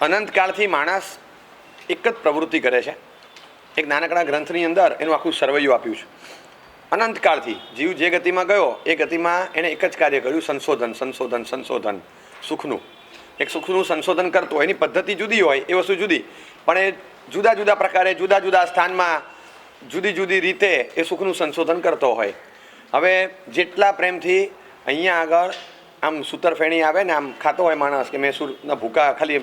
અનંતકાળથી માણસ એક જ પ્રવૃત્તિ કરે છે. એક નાનકડા ગ્રંથની અંદર એનું આખું સર્વૈયું આપ્યું છે. અનંતકાળથી જીવ જે ગતિમાં ગયો એ ગતિમાં એણે એક જ કાર્ય કર્યું, સંશોધન સંશોધન સંશોધન. સુખનું એક સુખનું સંશોધન કરતો, એની પદ્ધતિ જુદી હોય એ વસ્તુ જુદી, પણ એ જુદા જુદા પ્રકારે જુદા જુદા સ્થાનમાં જુદી જુદી રીતે એ સુખનું સંશોધન કરતો હોય. હવે જેટલા પ્રેમથી અહીંયા આગળ આમ સૂતરફેણી આવે ને આમ ખાતો હોય માણસ કે મેસૂરના ભૂકા, ખાલી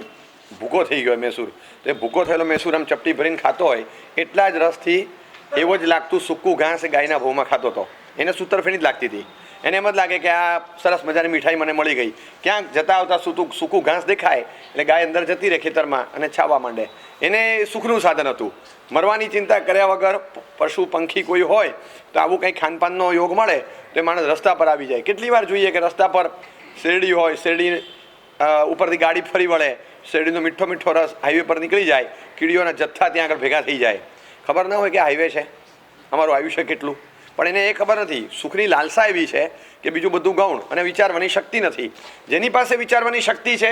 ભૂકો થઈ ગયો મેસૂર, તો એ ભૂકો થયેલો મેસૂર આમ ચપટી ભરીને ખાતો હોય એટલા જ રસથી એવો જ લાગતું સૂકું ઘાસ એ ગાયના ભાવમાં ખાતો હતો. એને સૂતરફેણી જ લાગતી હતી. એને એમ જ લાગે કે આ સરસ મજાની મીઠાઈ મને મળી ગઈ. ક્યાંક જતા આવતા સૂકું ઘાસ દેખાય એટલે ગાય અંદર જતી રહે ખેતરમાં અને છાવવા માંડે. એને સુખનું સાધન હતું. મરવાની ચિંતા કર્યા વગર પશુ પંખી કોઈ હોય તો આવું કંઈ ખાનપાનનો યોગ મળે તો એ માણસ રસ્તા પર આવી જાય. કેટલી વાર જોઈએ કે રસ્તા પર શેરડી હોય, શેરડી ઉપરથી ગાડી ફરી વળે, શેરડીનો મીઠો મીઠો રસ હાઈવે પર નીકળી જાય, કીડીઓના જથ્થા ત્યાં આગળ ભેગા થઈ જાય. ખબર ના હોય કે હાઈવે છે, અમારું આયુષ્ય કેટલું, પણ એને એ ખબર નથી. સુખની લાલસા એવી છે કે બીજું બધું ગૌણ, અને વિચારવાની શક્તિ નથી. જેની પાસે વિચારવાની શક્તિ છે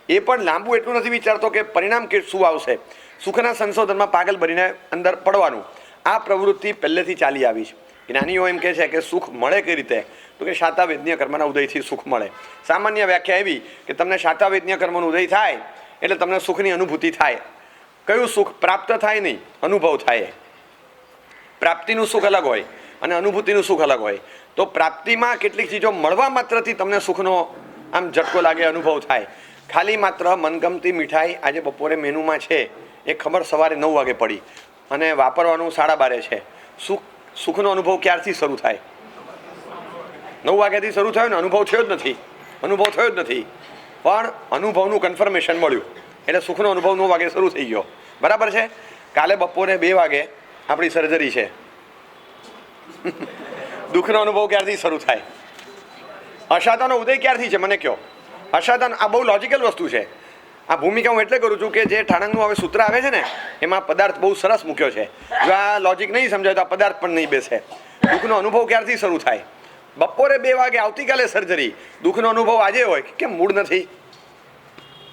એ પણ લાંબુ એટલું નથી વિચારતો કે પરિણામ શું આવશે. સુખના સંશોધનમાં પાગલ બનીને અંદર પડવાનું આ પ્રવૃત્તિ પહેલેથી ચાલી આવી છે. જ્ઞાનીઓ એમ કહે છે કે સુખ મળે કઈ રીતે, તો કે શાતાવેદન્ય કર્મના ઉદયથી સુખ મળે. સામાન્ય વ્યાખ્યા એવી કે તમને શાતાવેદન્ય કર્મનો ઉદય થાય એટલે તમને સુખની અનુભૂતિ થાય. કયું સુખ? પ્રાપ્ત થાય નહીં, અનુભવ થાય. પ્રાપ્તિનું સુખ અલગ હોય અને અનુભૂતિનું સુખ અલગ હોય. તો પ્રાપ્તિમાં કેટલીક ચીજો મળવા માત્રથી તમને સુખનો આમ ઝટકો લાગે, અનુભવ થાય. ખાલી માત્ર મનગમતી મીઠાઈ આજે બપોરે મેનુમાં છે એ ખબર સવારે 9 વાગે પડી અને વાપરવાનું 12:30 છે. સુખનો અનુભવ ક્યારથી શરૂ થાય? 9 વાગ્યાથી શરૂ થયો ને, અનુભવ થયો જ નથી. અનુભવ થયો જ નથી, પણ અનુભવનું કન્ફર્મેશન મળ્યું એટલે સુખનો અનુભવ 9 વાગે શરૂ થઈ ગયો. બરાબર છે. કાલે બપોરે 2 વાગે આપણી સર્જરી છે. દુઃખનો અનુભવ ક્યારથી શરૂ થાય? અશાતાનો ઉદય ક્યારથી છે મને કહો? અશાતા આ બહુ લોજિકલ વસ્તુ છે. આ ભૂમિકા હું એટલે કરું છું કે જે ઠાણંગનું હવે સૂત્ર આવે છે ને એમાં પદાર્થ બહુ સરસ મૂક્યો છે. જો આ લોજિક નહીં સમજાય તો આ પદાર્થ પણ નહીં બેસે. દુઃખનો અનુભવ ક્યારથી શરૂ થાય? બપોરે 2 વાગે આવતીકાલે સર્જરી. દુઃખનો અનુભવ આજે હોય કે મૂડ નથી,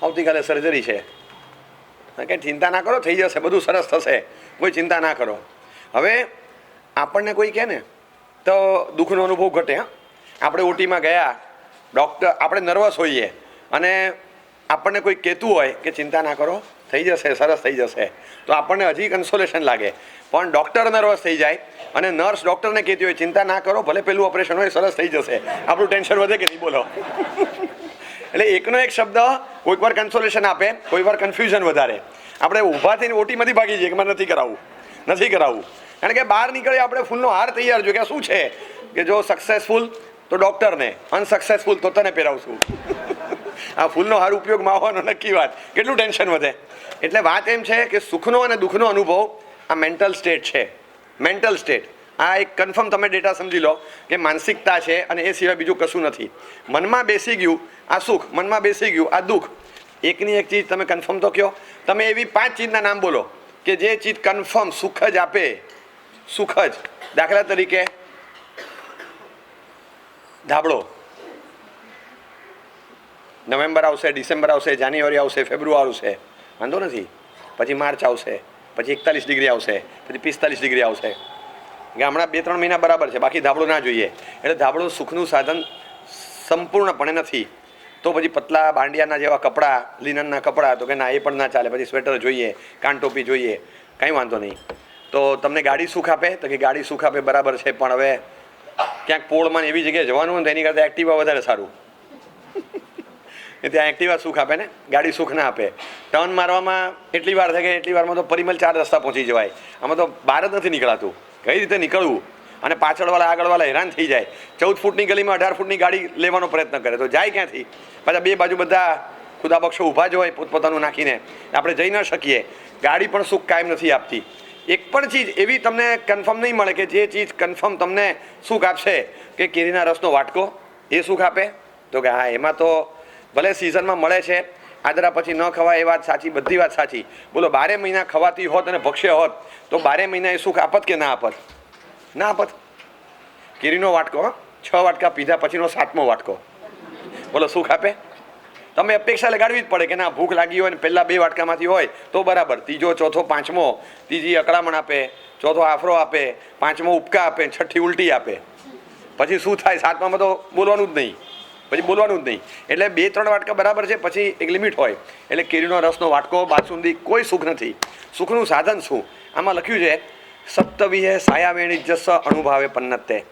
આવતીકાલે સર્જરી છે, કંઈ ચિંતા ના કરો, થઈ જશે, બધું સરસ થશે, કોઈ ચિંતા ના કરો. હવે આપણને કોઈ કહે ને તો દુઃખનો અનુભવ ઘટે. હા, આપણે ઓટીમાં ગયા, ડૉક્ટર, આપણે નર્વસ હોઈએ અને આપણને કોઈ કહેતું હોય કે ચિંતા ના કરો, થઈ જશે, સરસ થઈ જશે, તો આપણને હજી કન્સોલેશન લાગે. પણ ડૉક્ટર નર્વસ થઈ જાય અને નર્સ ડૉક્ટરને કહેતી હોય ચિંતા ના કરો, ભલે પેલું ઓપરેશન હોય, સરસ થઈ જશે, આપણું ટેન્શન વધે કે નહીં? બોલો. એટલે એકનો એક શબ્દ કોઈક વાર કન્સોલેશન આપે, કોઈક વાર કન્ફ્યુઝન વધારે. આપણે ઊભા થઈને ઓટીમાંથી ભાગી જઈએ કે મારે નથી કરાવવું. કારણ કે બહાર નીકળે આપણે ફૂલનો હાર તૈયાર જો કે શું છે કે જો સક્સેસફુલ તો ડૉક્ટરને, અનસક્સેસફુલ તો તને પહેરાવશું. આ ફૂલનો હાર ઉપયોગમાં આવવાનો નક્કી વાત. કેટલું ટેન્શન વધે. એટલે વાત એમ છે કે સુખનો અને દુઃખનો અનુભવ આ મેન્ટલ સ્ટેટ છે. મેન્ટલ સ્ટેટ આ એક કન્ફર્મ તમે ડેટા સમજી લો કે માનસિકતા છે અને એ સિવાય બીજું કશું નથી. મનમાં બેસી ગયું આ સુખ, મનમાં બેસી ગયું આ દુઃખ. એકની એક ચીજ તમે કન્ફર્મ તો કહો. તમે એવી 5 ચીજના નામ બોલો કે જે ચીજ કન્ફર્મ સુખ જ આપે. સુખ જ. દાખલા તરીકે ધાબળો. નવેમ્બર આવશે, ડિસેમ્બર આવશે, જાન્યુઆરી આવશે, ફેબ્રુઆરી આવશે, વાંધો નથી. પછી માર્ચ આવશે, પછી 41 ડિગ્રી આવશે, પછી 45 ડિગ્રી આવશે. કે હમણાં 2-3 મહિના બરાબર છે, બાકી ધાબળો ના જોઈએ. એટલે ધાબળો સુખનું સાધન સંપૂર્ણપણે નથી. તો પછી પતલા બાંડિયાના જેવા કપડાં, લિનનના કપડાં, તો કે ના એ પણ ના ચાલે. પછી સ્વેટર જોઈએ, કાન ટોપી જોઈએ, કંઈ વાંધો નહીં. તો તમને ગાડી સુખ આપે તો કે ગાડી સુખ આપે, બરાબર છે, પણ હવે ક્યાંક પોળમાં એવી જગ્યાએ જવાનું હોય તો એની કરતાં એક્ટિવા વધારે સારું. ત્યાં એક્ટિવા સુખ આપે ને, ગાડી સુખ ના આપે. ટર્ન મારવામાં એટલી વાર થાય કે એટલી વારમાં તો પરિમલ 4 રસ્તા પહોંચી જવાય. આમાં તો બહાર જ નથી નીકળાતું. કઈ રીતે નીકળવું? અને પાછળવાળા આગળવાળા હેરાન થઈ જાય. 14 ફૂટની ગલીમાં 18 ફૂટની ગાડી લેવાનો પ્રયત્ન કરે તો જાય ક્યાંથી? પાછા 2 બાજુ બધા ખુદાબક્ષો ઊભા જ હોય પોતપોતાનું નાખીને, આપણે જઈ ન શકીએ. ગાડી પણ સુખ કાયમ નથી આપતી. એક પણ ચીજ એવી તમને કન્ફર્મ નહીં મળે કે જે ચીજ કન્ફર્મ તમને સુખ આપશે. કે કેરીના રસનો વાટકો એ સુખ આપે? તો કે હા, એમાં તો ભલે સિઝનમાં મળે છે, આદરા પછી ન ખવાય એ વાત સાચી, બધી વાત સાચી. બોલો 12 મહિના ખવાતી હોત અને ભક્ષ્ય હોત તો 12 મહિના એ સુખ આપત કે ના આપત? ના આપત. કેરીનો વાટકો 6 વાટકા પીધા પછીનો 7મો વાટકો, બોલો સુખ આપે? તમે અપેક્ષા લગાડવી જ પડે કે ના ભૂખ લાગી હોય ને પહેલાં 2 વાટકામાંથી હોય તો બરાબર, ત્રીજો ચોથો પાંચમો, ત્રીજી અકળામણ આપે, ચોથો આફરો આપે, પાંચમો ઉપકા આપે, છઠ્ઠી ઉલટી આપે, પછી શું થાય? 7મામાં તો બોલવાનું જ નહીં, પછી બોલવાનું જ નહીં. એટલે 2-3 વાટકા બરાબર છે, પછી એક લિમિટ હોય. એટલે કેરીનો રસનો વાટકો, બાસુંદી, કોઈ સુખ નથી. સુખનું સાધન શું? આમાં લખ્યું છે સપ્તવિહે સાયાવેણી જસ અનુભાવે પન્નતે.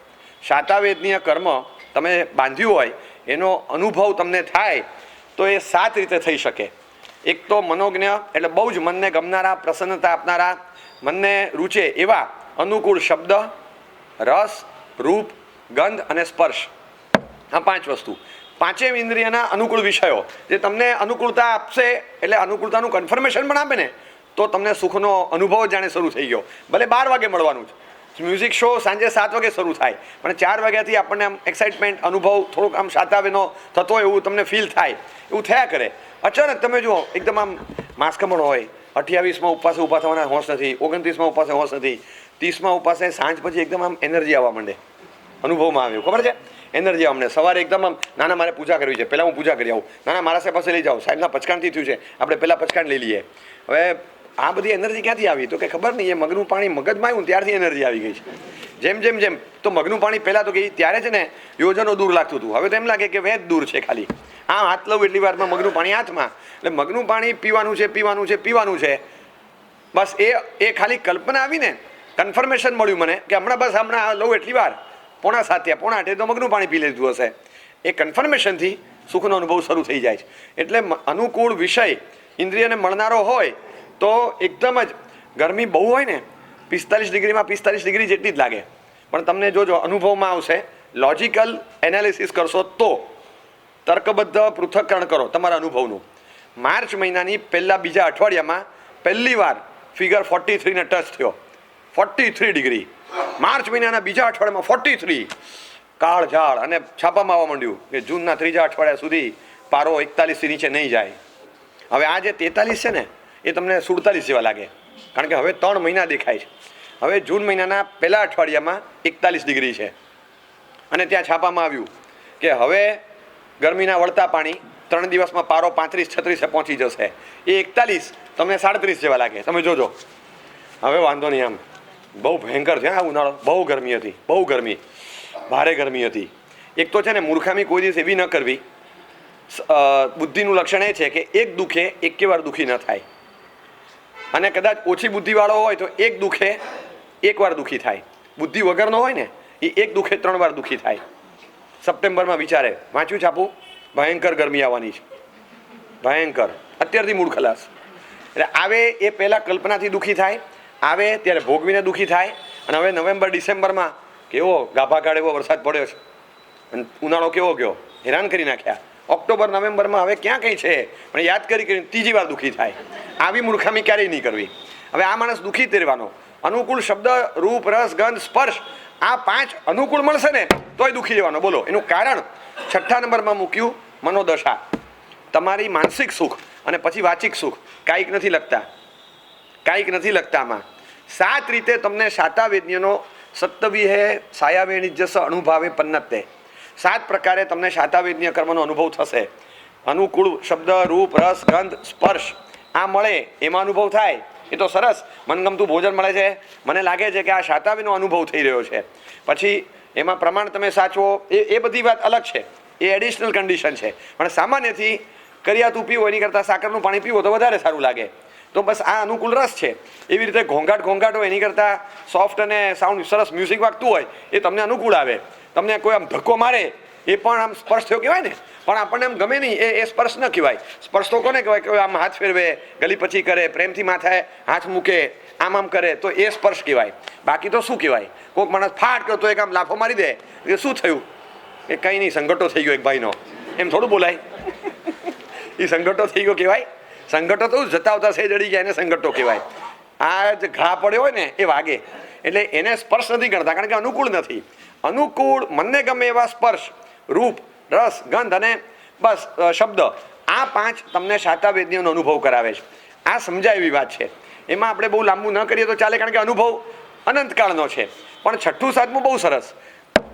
શાતાવેદનીય કર્મ તમે બાંધ્યું હોય એનો અનુભવ તમને થાય તો એ 7 રીતે થઈ શકે. એક તો મનોજ્ઞ એટલે બહુ જ મનને ગમનારા, પ્રસન્નતા આપનારા, મનને રૂચે એવા અનુકૂળ શબ્દ, રસ, રૂપ, ગંધ અને સ્પર્શ. આ 5 વસ્તુ, 5 ઇન્દ્રિયના અનુકૂળ વિષયો જે તમને અનુકૂળતા આપશે. એટલે અનુકૂળતાનું કન્ફર્મેશન પણ આપે ને તો તમને સુખનો અનુભવ જાણે શરૂ થઈ ગયો. ભલે 12 વાગે મળવાનું છે, મ્યુઝિક શો સાંજે 7 વાગે શરૂ થાય, પણ 4 વાગ્યાથી આપણને આમ એક્સાઇટમેન્ટ અનુભવ થોડોક આમ શાતાવેનો થતો હોય એવું તમને ફીલ થાય, એવું થયા કરે. અચાનક તમે જુઓ એકદમ આમ માસકમણ હોય, 28માં ઉપવાસે ઊભા થવાના હોશ નથી, 29માં ઉપવાસે હોશ નથી, 30માં ઉપવાસે સાંજ પછી એકદમ આમ એનર્જી આવવા માંડે. અનુભવમાં આવ્યું, ખબર છે? એનર્જી અમને સવારે એકદમ આમ નાના મારે પૂજા કરવી છે, પહેલાં હું પૂજા કરી આવું, નાના મારા પાસે લઈ જાઓ, સાહેબના પચકાણથી થયું છે, આપણે પહેલાં પચકાણ લઈ લઈએ. હવે આ બધી એનર્જી ક્યાંથી આવી? તો કે ખબર નહીં, એ મગનું પાણી મગજમાં આવ્યું ત્યારથી એનર્જી આવી ગઈ છે. જેમ જેમ જેમ તો મગનું પાણી પહેલાં તો કે ત્યારે છે ને યોજનો દૂર લાગતું હતું, હવે તો એમ લાગે કે વેદ દૂર છે. ખાલી હાથ લઉં એટલી વારમાં મગનું પાણી હાથમાં, એટલે મગનું પાણી પીવાનું છે, પીવાનું છે, પીવાનું છે. બસ એ ખાલી કલ્પના આવીને કન્ફર્મેશન મળ્યું મને કે હમણાં લઉં એટલી વાર, 7:45, 7:45 તો મગનું પાણી પી લીધું હશે. એ કન્ફર્મેશનથી સુખનો અનુભવ શરૂ થઈ જાય છે. એટલે અનુકૂળ વિષય ઇન્દ્રિયને મળનારો હોય તો એકદમ જ ગરમી બહુ હોય ને 45 ડિગ્રીમાં 45 ડિગ્રી જેટલી જ લાગે, પણ તમને જોજો અનુભવમાં આવશે. લોજિકલ એનાલિસિસ કરશો તો, તર્કબદ્ધ પૃથ્થકરણ કરો તમારા અનુભવનું. માર્ચ મહિનાની બીજા અઠવાડિયામાં પહેલી વાર ફિગર 43ને ટચ થયો. 43 ડિગ્રી માર્ચ મહિનાના બીજા અઠવાડિયામાં 43. કાળઝાળ અને છાપામાં આવવા માંડ્યું કે જૂનના ત્રીજા અઠવાડિયા સુધી પારો 41થી નીચે નહીં જાય. હવે આ જે 43 છે ને એ તમને 47 જેવા લાગે, કારણ કે હવે 3 મહિના દેખાય છે. હવે જૂન મહિનાના પહેલા અઠવાડિયામાં 41 ડિગ્રી છે, અને ત્યાં છાપામાં આવ્યું કે હવે ગરમીના વળતા પાણી 3 દિવસમાં પારો 35-36 પહોંચી જશે. એ 41 તમને 37 જેવા લાગે, તમે જોજો. હવે વાંધો નહીં, આમ બહુ ભયંકર છે. આ ઉનાળો બહુ ગરમી હતી, બહુ ગરમી, ભારે ગરમી હતી. એક તો છે ને મૂર્ખામી કોઈ દિવસ એવી ન કરવી. બુદ્ધિનું લક્ષણ એ છે કે એક દુઃખે એકે વાર દુઃખી ન થાય, અને કદાચ ઓછી બુદ્ધિવાળો હોય તો એક દુઃખે 1 વાર દુઃખી થાય. બુદ્ધિ વગરનો હોય ને એ એક દુઃખે 3 વાર દુઃખી થાય. સપ્ટેમ્બરમાં વિચારે વાંચ્યું છાપું, ભયંકર ગરમી આવવાની છે, ભયંકર. અત્યારથી મૂળ ખલાસ. એટલે આવે એ પહેલાં કલ્પનાથી દુઃખી થાય, આવે ત્યારે ભોગવીને દુઃખી થાય. અને હવે નવેમ્બર ડિસેમ્બરમાં કેવો ગાભા કાઢે એવો વરસાદ પડ્યો છે, અને ઉનાળો કેવો ગયો, હેરાન કરી નાખ્યા. ઓક્ટોબર નવેમ્બરમાં હવે ક્યાં કંઈ છે, પણ યાદ કરીને ત્રીજી વાર દુઃખી થાય. આવી મૂર્ખામી ક્યારેય નહીં કરવી. હવે આ માણસ દુઃખી જ રહેવાનો. અનુકૂળ શબ્દ, રૂપ, રસ, ગંધ, સ્પર્શ, આ 5 અનુકૂળ મળશે ને તોય દુઃખી રહેવાનો. બોલો એનું કારણ 6થા નંબરમાં મૂક્યું, મનોદશા. તમારી માનસિક સુખ અને પછી વાચિક સુખ કાંઈક નથી લખતા, કાંઈક નથી લખતા. આમાં 7 રીતે તમને શાતાવેદ્યનો સપ્તવિહે સાયાવેણી જસ અનુભાવે પન્નતે. 7 પ્રકારે તમને શાતાવેદ્ય કર્મનો અનુભવ થશે. અનુકૂળ શબ્દ, રૂપ, રસ, ગંધ, સ્પર્શ આ મળે એમાં અનુભવ થાય એ તો સરસ. મનગમતું ભોજન મળે છે, મને લાગે છે કે આ શાતાવીનો અનુભવ થઈ રહ્યો છે. પછી એમાં પ્રમાણ તમે સાચવો, એ બધી વાત અલગ છે, એ એડિશનલ કન્ડિશન છે. પણ સામાન્યથી કરિયાતું પીવો એની કરતાં સાકરનું પાણી પીવો તો વધારે સારું લાગે. તો બસ આ અનુકૂળ રસ છે. એવી રીતે ઘોંઘાટ હોય એની કરતાં સોફ્ટ અને સાઉન્ડ સરસ મ્યુઝિક વાગતું હોય એ તમને અનુકૂળ આવે. તમને કોઈ આમ ધક્કો મારે એ પણ આમ સ્પર્શ થયો કહેવાય ને, પણ આપણને એમ ગમે નહીં, એ સ્પર્શ ન કહેવાય. સ્પર્શ તો કોને કહેવાય કે આમ હાથ ફેરવે, ગલી પછી કરે, પ્રેમથી માથાએ હાથ મૂકે, આમ કરે તો એ સ્પર્શ કહેવાય. બાકી તો શું કહેવાય? કોઈક માણસ ફાટ કરતો એક આમ લાફો મારી દે એ શું થયું? એ કંઈ નહીં, સંગઠો થઈ ગયો એક ભાઈનો, એમ થોડું બોલાય. એ સંગઠો થઈ ગયો કહેવાય? સંગઠો તો જતા આવતા સે જડી ગયા એને સંગઠો કહેવાય. આ જ ઘા પડ્યો હોય ને એ વાગે, એટલે એને સ્પર્શ નથી ગણતા, કારણ કે અનુકૂળ નથી. અનુકૂળ મનને ગમે એવા સ્પર્શ, રૂપ, રસ, ગંધ અને બસ શબ્દ, આ 5 તમને શાતાવેદ્યનો અનુભવ કરાવે છે. આ સમજાય એવી વાત છે. એમાં આપણે બહુ લાંબુ ન કરીએ તો ચાલે, કારણ કે અનુભવ અનંતકાળનો છે. પણ 6થું 7મું બહુ સરસ.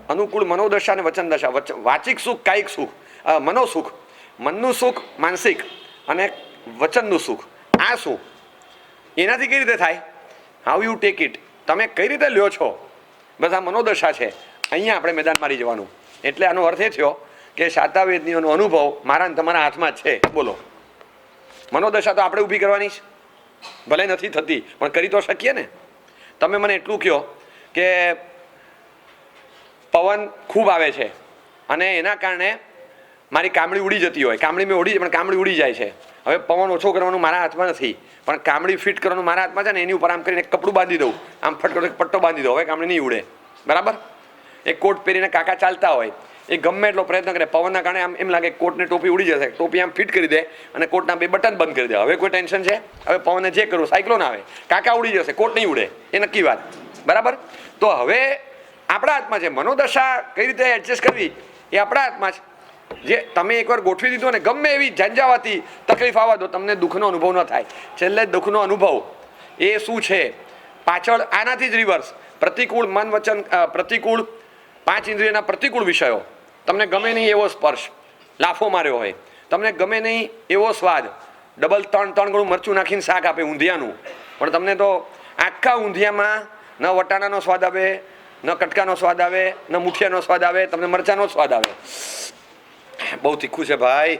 અનુકૂળ મનોદશા અને વચનદશા. વાચિક સુખ, કાયિક સુખ, મનોસુખ. મનનું સુખ માનસિક અને વચનનું સુખ, આ શું એનાથી કઈ રીતે થાય? હાઉ યુ ટેક ઇટ, તમે કઈ રીતે લ્યો છો, બસ આ મનોદશા છે. અહીંયા આપણે મેદાન મારી જવાનું. એટલે આનો અર્થ એ થયો કે શાતાવેદનીઓનો અનુભવ મારા અને તમારા હાથમાં જ છે. બોલો, મનોદશા તો આપણે ઊભી કરવાની છે, ભલે નથી થતી પણ કરી તો શકીએ ને. તમે મને એટલું કહો કે પવન ખૂબ આવે છે અને એના કારણે મારી કામળી ઉડી જતી હોય, કામળી મેં ઉડી પણ કામળી ઉડી જાય છે. હવે પવન ઓછો કરવાનું મારા હાથમાં નથી, પણ કામળી ફિટ કરવાનું મારા હાથમાં છે ને. એની ઉપર આમ કરીને કપડું બાંધી દઉં, આમ ફટકો પટ્ટો બાંધી દઉં, હવે કામળી નહીં ઉડે. બરાબર? એક કોટ પહેરીને કાકા ચાલતા હોય, એ ગમે એટલો પ્રયત્ન કરે, પવનના કારણે આમ એમ લાગે કોટને ટોપી ઉડી જશે, ટોપી આમ ફિટ કરી દે અને કોટના 2 બટન બંધ કરી દે. હવે કોઈ ટેન્શન છે? હવે પવનને જે કરવું, સાયક્લોન આવે, કાકા ઉડી જશે, કોટ નહીં ઉડે, એ નક્કી વાત. બરાબર? તો હવે આપણા હાથમાં છે. મનોદશા કઈ રીતે એડજસ્ટ કરવી એ આપણા હાથમાં છે. જે તમે એકવાર ગોઠવી દીધું ને ગમે એવી ઝંઝાવાતી તકલીફ આવવા દો, તમને દુઃખનો અનુભવ ન થાય. છેલ્લે દુઃખનો અનુભવ એ શું છે? પાછળ આનાથી જ રિવર્સ પ્રતિકૂળ મન વચન, પ્રતિકૂળ 5 ઇન્દ્રિયના પ્રતિકૂળ વિષયો, તમને ગમે નહીં એવો સ્પર્શ, લાફો માર્યો હોય, તમને ગમે નહીં એવો સ્વાદ, ડબલ 3 ગણું મરચું નાખીને શાક આપે ઊંધિયાનું, પણ તમને તો આખા ઊંધિયામાં ન વટાણાનો સ્વાદ આવે, ન કટકાનો સ્વાદ આવે, ન મુઠિયાનો સ્વાદ આવે, તમને મરચાનો સ્વાદ આવે. બહુ તીખું છે ભાઈ.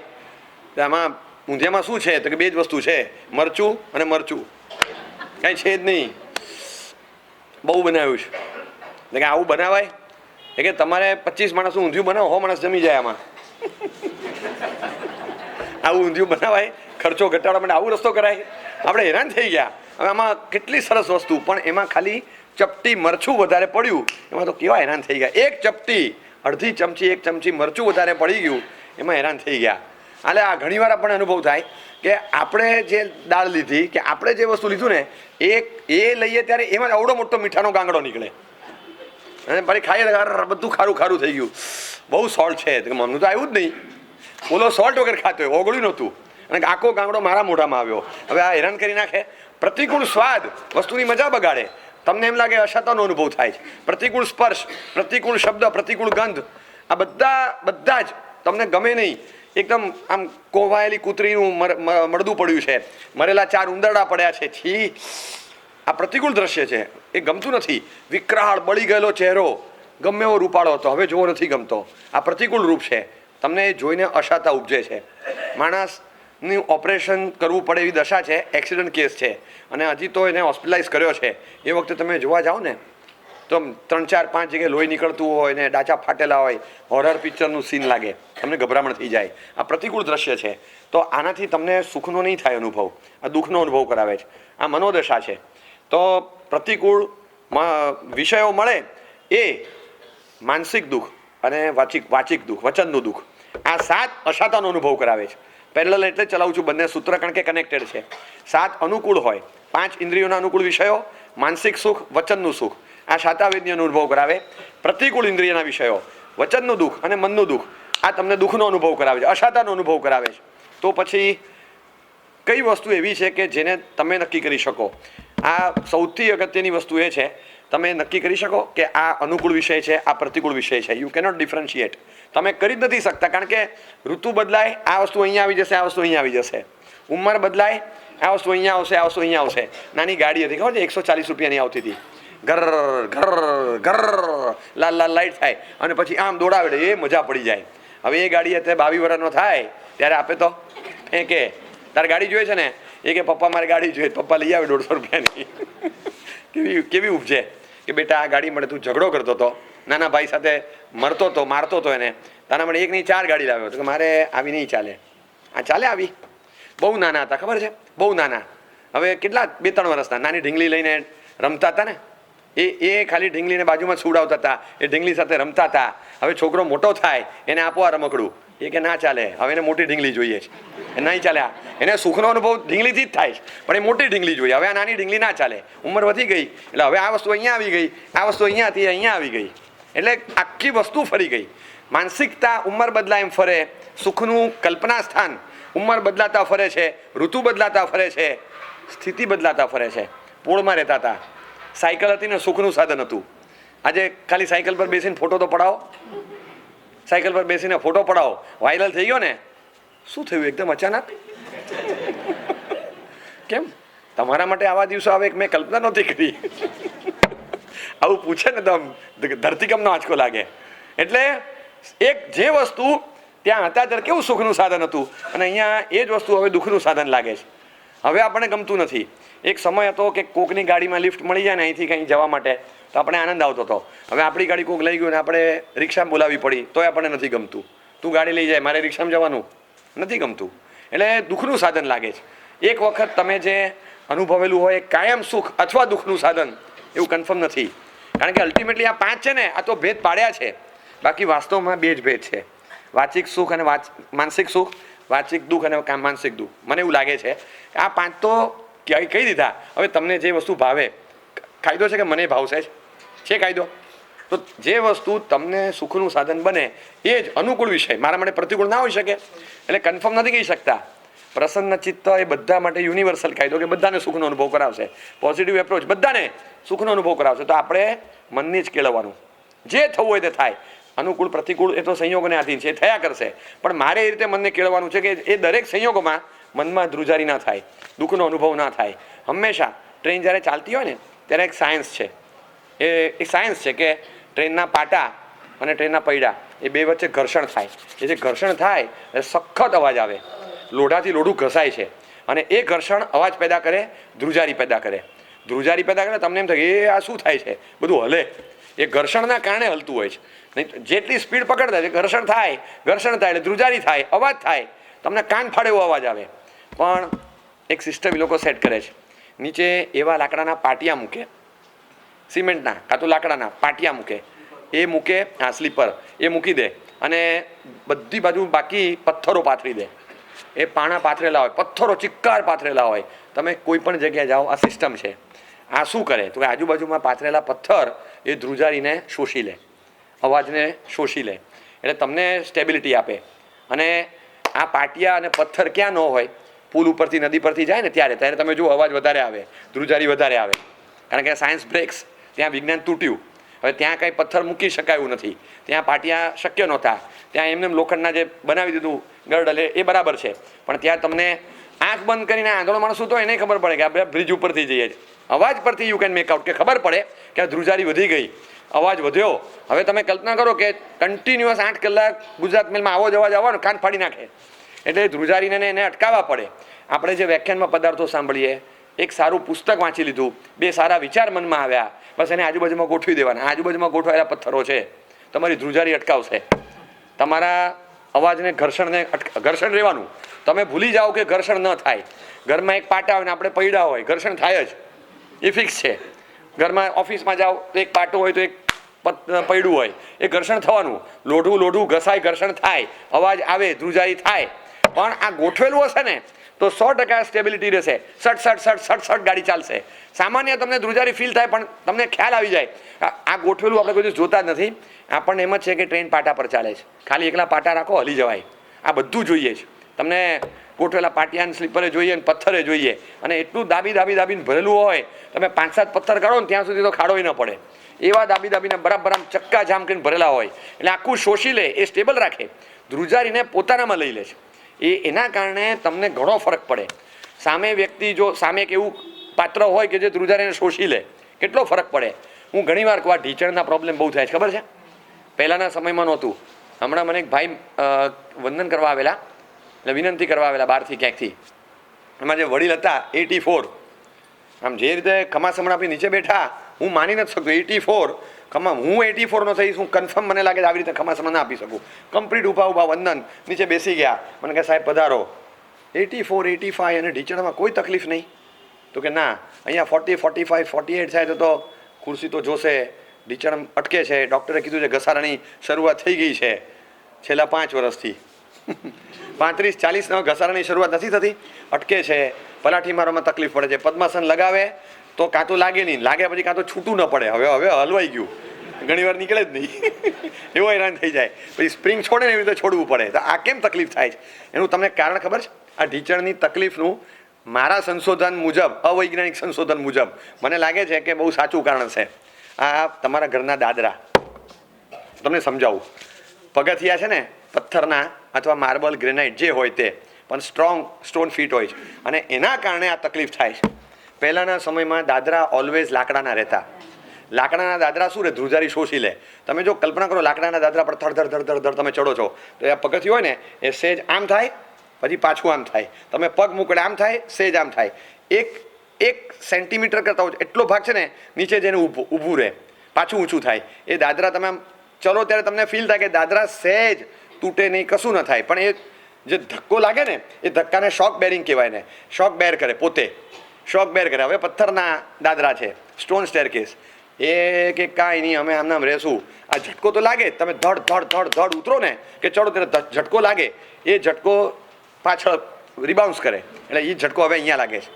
આમાં ઊંધિયામાં શું છે? તો કે 2 જ વસ્તુ છે, મરચું અને મરચું, કાંઈ છે જ નહીં. બહુ બનાવ્યું છે. એટલે કે આવું બનાવાય? એટલે કે તમારે 25 માણસનું ઊંધિયું બનાવો, 100 માણસ જમી જાય આમાં. આવું ઊંધિયું બનાવાય? ખર્ચો ઘટાડવા માટે આવું રસ્તો કરાય? આપણે હેરાન થઈ ગયા. હવે આમાં કેટલી સરસ વસ્તુ, પણ એમાં ખાલી ચપટી મરચું વધારે પડ્યું, એમાં તો કેવા હેરાન થઈ ગયા. એક ચપટી, અડધી ચમચી, 1 ચમચી મરચું વધારે પડી ગયું, એમાં હેરાન થઈ ગયા. એટલે આ ઘણીવાર આપણને અનુભવ થાય કે આપણે જે દાળ લીધી, કે આપણે જે વસ્તુ લીધું ને એ લઈએ ત્યારે એમાં આવડો મોટો મીઠાનો ગાંગડો નીકળે અને પછી ખાઈએ બધું ખારું ખારું થઈ ગયું. બહુ સોલ્ટ છે. તો મમ્મી તો આવ્યું જ નહીં, બોલો સોલ્ટ વગર ખાતો હોય, ઓગળ્યું નહોતું અને આખો ગાંગડો મારા મોઢામાં આવ્યો. હવે આ હેરાન કરી નાખે. પ્રતિકૂળ સ્વાદ વસ્તુની મજા બગાડે. તમને એમ લાગે અશાતાનો અનુભવ થાય છે. પ્રતિકૂળ સ્પર્શ, પ્રતિકૂળ શબ્દ, પ્રતિકૂળ ગંધ, આ બધા જ તમને ગમે નહીં. એકદમ આમ કોવાયેલી કૂતરીનું મળદું પડ્યું છે, મરેલા 4 ઉંદરડા પડ્યા છે, છી, આ પ્રતિકૂળ દ્રશ્ય છે, એ ગમતું નથી. વિકરાળ બળી ગયેલો ચહેરો, ગમે એવો રૂપાળો હતો, હવે જોવો નથી ગમતો. આ પ્રતિકૂળ રૂપ છે. તમને એ જોઈને અશાતા ઉપજે છે. માણસનું ઓપરેશન કરવું પડે એવી દશા છે, એક્સિડન્ટ કેસ છે અને હજી તો એને હોસ્પિટલાઇઝ કર્યો છે. એ વખતે તમે જોવા જાઓ ને તો 3, 4, 5 જગ્યાએ લોહી નીકળતું હોય ને ડાચા ફાટેલા હોય, હોરર પિક્ચરનું સીન લાગે, તમને ગભરામણ થઈ જાય. આ પ્રતિકૂળ દ્રશ્ય છે. તો આનાથી તમને સુખનો નહીં થાય અનુભવ, આ દુઃખનો અનુભવ કરાવે છે. આ મનોદશા છે. તો પ્રતિકૂળ વિષયો મળે એ માનસિક દુઃખ અને વાચિક દુઃખ, વચનનું દુઃખ, આ 7 અશાતાનો અનુભવ કરાવે છે. પેરેલલ એટલે ચલાવું છું બંને સૂત્ર, કારણ કે કનેક્ટેડ છે. 7 અનુકૂળ હોય, 5 ઇન્દ્રિયોના અનુકૂળ વિષયો, માનસિક સુખ, વચનનું સુખ, આ શાતાવેદનીનો અનુભવ કરાવે. પ્રતિકૂળ ઇન્દ્રિયના વિષયો, વચનનું દુઃખ અને મનનું દુઃખ, આ તમને દુઃખનો અનુભવ કરાવે છે, અશાતાનો અનુભવ કરાવે છે. તો પછી કઈ વસ્તુ એવી છે કે જેને તમે નક્કી કરી શકો? આ સૌથી અગત્યની વસ્તુ એ છે, તમે નક્કી કરી શકો કે આ અનુકૂળ વિષય છે, આ પ્રતિકૂળ વિષય છે. You cannot differentiate. તમે કરી જ નથી શકતા, કારણ કે ઋતુ બદલાય, આ વસ્તુ અહીંયા આવી જશે, આ વસ્તુ અહીંયા આવી જશે. ઉંમર બદલાય, આ વસ્તુ અહીંયા આવશે, આ વસ્તુ અહીંયા આવશે. નાની ગાડી હતી, ખબર છે, 140 રૂપિયાની આવતી હતી, ઘર ઘર ઘર, લાલ લાલ લાઈટ થાય અને પછી આમ દોડાવે, એ મજા પડી જાય. હવે એ ગાડી અત્યારે 22 વર્ષનો થાય ત્યારે આપે તો ફેંકે. તારે ગાડી જોઈએ છે ને? એ કે પપ્પા મારે ગાડી જોઈએ, પપ્પા લઈ આવે 150 રૂપિયાની. કેવી ઉપજે કે બેટા આ ગાડી મળે, તું ઝઘડો કરતો હતો, નાના ભાઈ સાથે મરતો હતો, મારતો હતો એને, તારા માટે 1 નહીં 4 ગાડી લાવ્યો તો કે મારે આવી નહીં ચાલે. આ ચાલે આવી? બહુ નાના હતા, ખબર છે, બહુ નાના. હવે કેટલા 2-3 વર્ષના, નાની ઢીંગલી લઈને રમતા હતા ને, એ ખાલી ઢીંગલીને બાજુમાં સુવડાવતા હતા, એ ઢીંગલી સાથે રમતા હતા. હવે છોકરો મોટો થાય, એને આપો આ રમકડું, એ કે ના ચાલે, હવે એને મોટી ઢીંગલી જોઈએ છે, એ નહીં ચાલે. એને સુખનો અનુભવ ઢીંગલીથી જ થાય છે, પણ એ મોટી ઢીંગલી જોઈએ. હવે આ નાની ઢીંગલી ના ચાલે, ઉંમર વધી ગઈ એટલે હવે આ વસ્તુ અહીંયા આવી ગઈ, આ વસ્તુ અહીંયાથી અહીંયા આવી ગઈ, એટલે આખી વસ્તુ ફરી ગઈ. માનસિકતા ઉંમર બદલાય એમ ફરે, સુખનું કલ્પના સ્થાન ઉંમર બદલાતા ફરે છે, ઋતુ બદલાતા ફરે છે, સ્થિતિ બદલાતા ફરે છે. પોળમાં રહેતા હતા, સાયકલ હતી ને સુખનું સાધન હતું. આજે ખાલી સાયકલ પર બેસીને ફોટો તો પડાવો, સાયકલ પર બેસીને ફોટો પડાવો, વાયરલ થઈ ગયો ને, શું થયું એકદમ અચાનક? કેમ તમારા માટે આવા દિવસો આવે મેં કલ્પના નહોતી કરી. આવું પૂછે ને તો ધરતીકંપનો આંચકો લાગે. એટલે એક જે વસ્તુ ત્યાં હતા ત્યારે કેવું સુખનું સાધન હતું અને અહીંયા એ જ વસ્તુ હવે દુઃખનું સાધન લાગે છે. હવે આપણને ગમતું નથી. એક સમય હતો કે કોકની ગાડીમાં લિફ્ટ મળી જાય ને અહીંથી કંઈ જવા માટે તો આપણે આનંદ આવતો હતો. હવે આપણી ગાડી કોક લઈ ગયું ને આપણે રિક્ષામાં બોલાવી પડી તોય આપણને નથી ગમતું. તું ગાડી લઈ જાય મારે રિક્ષામાં જવાનું નથી ગમતું. એટલે દુઃખનું સાધન લાગે છે. એક વખત તમે જે અનુભવેલું હોય કાયમ સુખ અથવા દુઃખનું સાધન એવું કન્ફર્મ નથી. કારણ કે અલ્ટિમેટલી આ 5 છે ને આ તો ભેદ પાડ્યા છે. બાકી વાસ્તવમાં 2 જ ભેદ છે, વાચિક સુખ અને માનસિક સુખ, વાચિક દુઃખ અને માનસિક દુઃખ. મને એવું લાગે છે કે આ 5 તો કહી દીધા. હવે તમને જે વસ્તુ ભાવે, કાયદો છે કે મને ભાવશે છે કાયદો, તો જે વસ્તુ તમને સુખનું સાધન બને એ જ અનુકૂળ વિષય. મારા માટે પ્રતિકૂળ ના હોઈ શકે. એટલે કન્ફર્મ નથી કહી શકતા. પ્રસન્ન ચિત્ત એ બધા માટે યુનિવર્સલ કાયદો કે બધાને સુખનો અનુભવ કરાવશે. પોઝિટિવ એપ્રોચ બધાને સુખનો અનુભવ કરાવશે. તો આપણે મનને જ કેળવવાનું, જે થવું હોય તે થાય. અનુકૂળ પ્રતિકૂળ એ તો સંયોગોને આધીન છે, એ થયા કરશે. પણ મારે એ રીતે મનને કેળવવાનું છે કે એ દરેક સંયોગોમાં મનમાં ધ્રુજારી ના થાય, દુઃખનો અનુભવ ના થાય. હંમેશા ટ્રેન જ્યારે ચાલતી હોય ને ત્યારે એક સાયન્સ છે, એ સાયન્સ છે કે ટ્રેનના પાટા અને ટ્રેનના પૈડા એ બે વચ્ચે ઘર્ષણ થાય. એ જે ઘર્ષણ થાય એ સખત અવાજ આવે, લોઢાથી લોઢું ઘસાય છે અને એ ઘર્ષણ અવાજ પેદા કરે, ધ્રુજારી પેદા કરે. ધ્રુજારી પેદા કરે તમને એમ થાય એ આ શું થાય છે, બધું હલે. એ ઘર્ષણના કારણે હલતું હોય છે. નહીં જેટલી સ્પીડ પકડતા ઘર્ષણ થાય એટલે ધ્રુજારી થાય, અવાજ થાય, તમને કાન ફાડે એવો અવાજ આવે. પણ એક સિસ્ટમ એ લોકો સેટ કરે છે. નીચે એવા લાકડાના પાટિયા મૂકે, સિમેન્ટના કાં તો લાકડાના પાટિયા મૂકે, હા સ્લીપર એ મૂકી દે અને બધી બાજુ બાકી પથ્થરો પાથરી દે. એ પાણા પાથરેલા હોય, પથ્થરો ચિક્કાર પાથરેલા હોય. તમે કોઈ પણ જગ્યાએ જાઓ આ સિસ્ટમ છે. આ શું કરે તો કે આજુબાજુમાં પાથરેલા પથ્થર એ ધ્રુજારીને શોષી લે, અવાજને શોષી લે. એટલે તમને સ્ટેબિલિટી આપે. અને આ પાટિયા અને પથ્થર ક્યાં ન હોય, પુલ ઉપરથી નદી પરથી જાય ને ત્યારે તમે જુઓ અવાજ વધારે આવે, ધ્રુજારી વધારે આવે. કારણ કે સાયન્સ બ્રેક્સ, ત્યાં વિજ્ઞાન તૂટ્યું. હવે ત્યાં કંઈ પથ્થર મૂકી શકાયું નથી, ત્યાં પાટિયા શક્ય નહોતા. ત્યાં એમને લોખંડના જે બનાવી દીધું ગરડલ એ બરાબર છે. પણ ત્યાં તમને આંખ બંધ કરીને આંધળો માણસ તો એને ખબર પડે કે આપણે બ્રિજ ઉપરથી જઈએ છીએ. અવાજ પરથી યુ કેન મેક આઉટ કે ખબર પડે કે આ ધ્રુજારી વધી ગઈ, અવાજ વધ્યો. હવે તમે કલ્પના કરો કે કન્ટિન્યુઅસ 8 કલાક ગુજરાત મેલમાં આવો જ અવાજ આવવાનો, કાન ફાડી નાખે. એટલે ધ્રુજારીને એને અટકાવવા પડે. આપણે જે વ્યાખ્યાનમાં પદાર્થો સાંભળીએ, એક સારું પુસ્તક વાંચી લીધું, 2 સારા વિચાર મનમાં આવ્યા, બસ એને આજુબાજુમાં ગોઠવી દેવાના. આજુબાજુમાં ગોઠવાયેલા પથ્થરો છે, તમારી ધ્રુજારી અટકાવશે. તમારા અવાજને ઘર્ષણ રહેવાનું. તમે ભૂલી જાઓ કે ઘર્ષણ ન થાય. ઘરમાં એક પાટા હોય ને આપણે પૈડા હોય, ઘર્ષણ થાય જ, એ ફિક્સ છે. ઘરમાં ઓફિસમાં જાઓ તો એક પાટો હોય તો એક પૈડું હોય, એ ઘર્ષણ થવાનું. લોઢું ઘસાય, ઘર્ષણ થાય, અવાજ આવે, ધ્રુજારી થાય. પણ આ ગોઠવેલું હશે ને તો 100% સ્ટેબિલિટી રહેશે. સટ ગાડી ચાલશે. સામાન્ય તમને ધ્રુજારી ફીલ થાય પણ તમને ખ્યાલ આવી જાય. આ ગોઠવેલું આપણે કોઈ દિવસ જોતા જ નથી. આપણને એમ જ છે કે ટ્રેન પાટા પર ચાલે છે, ખાલી એકલા પાટા રાખો હલી જવાય. આ બધું જોઈએ છે તમને. ગોઠવેલા પાટિયા સ્લીપરે જોઈએ ને પથ્થરે જોઈએ. અને એટલું દાબીને ભરેલું હોય, તમે 5-7 પથ્થર કાઢો ને ત્યાં સુધી તો ખાડોય ન પડે. એવા દાબીને બરાબર આમ ચક્કા જામ કરીને ભરેલા હોય. એટલે આખું શોષી લે, એ સ્ટેબલ રાખે, ધ્રુજારીને પોતાનામાં લઈ લે છે. એના કારણે તમને ઘણો ફરક પડે. સામે વ્યક્તિ જો સામે એક એવું પાત્ર હોય કે જે ધ્રુજારીને શોષી લે, કેટલો ફરક પડે. હું ઘણીવાર કહું આ ઢીચણના પ્રોબ્લેમ બહુ થાય છે, ખબર છે? પહેલાંના સમયમાં નહોતું. હમણાં મને એક ભાઈ વંદન કરવા આવેલા, એટલે વિનંતી કરવા આવેલા બહારથી ક્યાંકથી. એમાં જે વડીલ હતા 84, આમ જે રીતે ખમાસમણ આપી નીચે બેઠા, હું માની નથી શકતો 84 ખમા. હું 84 નો થઈશ, હું કન્ફર્મ મને લાગે આવી રીતે ખમાસમણ ના આપી શકું. કમ્પ્લીટ ઊભા વંદન, નીચે બેસી ગયા. મને કહે સાહેબ પધારો. 84, 85 અને ઢીચણમાં કોઈ તકલીફ નહીં? તો કે ના, અહીંયા 40, 45, 48 થાય તો ખુરશી તો જોશે, ઢીચણ અટકે છે. ડૉક્ટરે કીધું છે ઘસારાની શરૂઆત થઈ ગઈ છે છેલ્લા 5 વર્ષથી. 35-40 ઘસારાની શરૂઆત નથી થતી, અટકે છે. પલાઠી મારવામાં તકલીફ પડે છે. પદ્માસન લગાવે તો કાં તો લાગે નહીં, લાગે પછી કાં તો છૂટું ન પડે. હવે હલવાઈ ગયું, ઘણી વાર નીકળે જ નહીં. એવો હેરાન થઈ જાય. પછી સ્પ્રિંગ છોડે ને એવી રીતે છોડવું પડે. તો આ કેમ તકલીફ થાય છે એનું તમને કારણ ખબર છે? આ ઢીચણની તકલીફનું મારા સંશોધન મુજબ, અવૈજ્ઞાનિક સંશોધન મુજબ મને લાગે છે કે બહુ સાચું કારણ છે. આ તમારા ઘરના દાદરા, તમને સમજાવું. પગથિયા છે ને પથ્થરના અથવા માર્બલ ગ્રેનાઇટ જે હોય તે પણ સ્ટ્રોંગ સ્ટોન ફીટ હોય છે અને એના કારણે આ તકલીફ થાય છે. પહેલાંના સમયમાં દાદરા ઓલવેઝ લાકડાના રહેતા. લાકડાના દાદરા શું રે, ધ્રુજારી શોષી લે. તમે જો કલ્પના કરો લાકડાના દાદરા પર ધડ ધડ ધડ ધડ તમે ચડો છો તો એ પગથિયું હોય ને એ સેજ આમ થાય પછી પાછું આમ થાય, તમે પગ મૂકડે આમ થાય, સેજ આમ થાય. એક સેન્ટીમીટર કરતા હોય એટલો ભાગ છે ને નીચે જઈને ઊભું રહે, પાછું ઊંચું થાય. એ દાદરા તમે આમ ચલો ત્યારે તમને ફીલ થાય કે દાદરા સહેજ તૂટે નહીં, કશું ન થાય, પણ એ જે ધક્કો લાગે ને એ ધક્કાને શોક બેરિંગ કહેવાય ને. શોક બેર કરે, પોતે શોક બેર કરે. હવે પથ્થરના દાદરા છે, સ્ટોન સ્ટેરકેસ, એ કે કાંઈ નહીં અમે આમ નામ રહેશું. આ ઝટકો તો લાગે, તમે ધડ ધડ ધડ ધડ ઉતરો ને કે ચડો ત્યારે ઝટકો લાગે, એ ઝટકો પાછળ રિબાઉન્સ કરે એટલે એ ઝટકો હવે અહીંયા લાગે છે.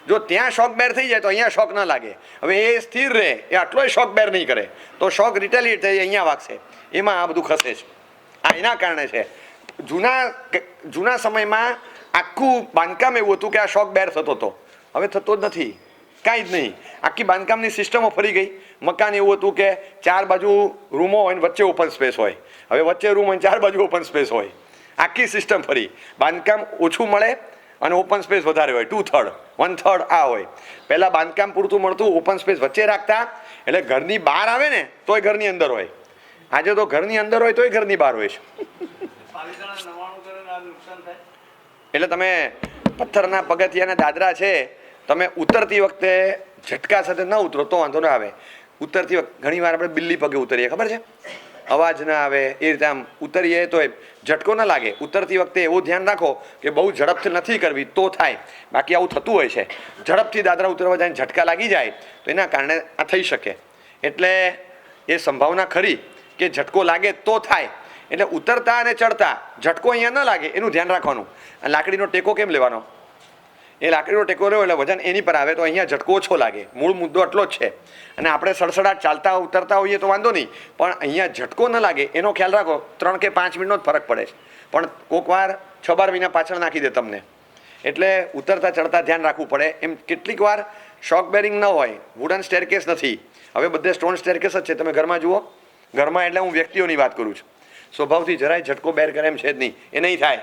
જો ત્યાં શોક બેર થઈ જાય તો અહીંયા શોક ન લાગે. હવે એ સ્થિર રહે, એ આટલોય શોક બેર નહીં કરે તો શોક રિટેલિએટ થઈ અહીંયા વાગશે. એમાં આ બધું ખસે છે. આ એના કારણે છે. જૂના સમયમાં આખું બાંધકામ એવું હતું કે આ શોક બેર થતો હતો, હવે થતો જ નથી, કાંઈ જ નહીં. આખી બાંધકામની સિસ્ટમો ફરી ગઈ. મકાન એવું હતું કે ચાર બાજુ રૂમો હોય ને વચ્ચે ઓપન સ્પેસ હોય, હવે વચ્ચે રૂમ હોય ચાર બાજુ ઓપન સ્પેસ હોય. આખી સિસ્ટમ ફરી. બાંધકામ ઓછું મળે અને ઓપન સ્પેસ વધારે હોય, 2/3 1/3 આ હોય. પહેલાં બાંધકામ પૂરતું મળતું, ઓપન સ્પેસ વચ્ચે રાખતા એટલે ઘરની બહાર આવે ને તોય ઘરની અંદર હોય. આજે તો ઘરની અંદર હોય તોય ઘરની બહાર હોય છે. એટલે તમે પથ્થરના પગથિયાના દાદરા છે, તમે ઉતરતી વખતે ઝટકા સાથે ન ઉતરો તો વાંધો ના આવે. ઉતરતી વખતે ઘણી વાર આપણે બિલ્લી પગે ઉતરીએ, ખબર છે, અવાજ ના આવે એ રીતે આમ ઉતરીએ તો ઝટકો ના લાગે. ઉતરતી વખતે એવું ધ્યાન રાખો કે બહુ ઝડપથી નથી કરવી તો થાય, બાકી આવું થતું હોય છે. ઝડપથી દાદરા ઉતરવા જાય ઝટકા લાગી જાય તો એના કારણે આ થઈ શકે. એટલે એ સંભાવના ખરી કે ઝટકો લાગે તો થાય. એટલે ઉતરતા અને ચડતા ઝટકો અહીંયા ન લાગે એનું ધ્યાન રાખવાનું. અને લાકડીનો ટેકો કેમ લેવાનો? એ લાકડીનો ટેકો રહ્યો એટલે વજન એની પર આવે તો અહીંયા ઝટકો ઓછો લાગે. મૂળ મુદ્દો એટલો જ છે. અને આપણે સડસડાટ ચાલતા ઉતરતા હોઈએ તો વાંધો નહીં, પણ અહીંયા ઝટકો ન લાગે એનો ખ્યાલ રાખો. 3 કે 5 મિનિટનો જ ફરક પડે છે, પણ કોઈક વાર 6-12 મહિના પાછળ નાખી દે તમને. એટલે ઉતરતા ચડતા ધ્યાન રાખવું પડે. એમ કેટલીક વાર શોક બેરિંગ ન હોય, વુડન સ્ટેરકેસ નથી, હવે બધે સ્ટોન સ્ટેરકેસ જ છે. તમે ઘરમાં જુઓ, ઘરમાં એટલે હું વ્યક્તિઓની વાત કરું છું. સ્વભાવથી જરાય ઝટકો બેર કરે એમ છે જ નહીં, એ નહીં થાય,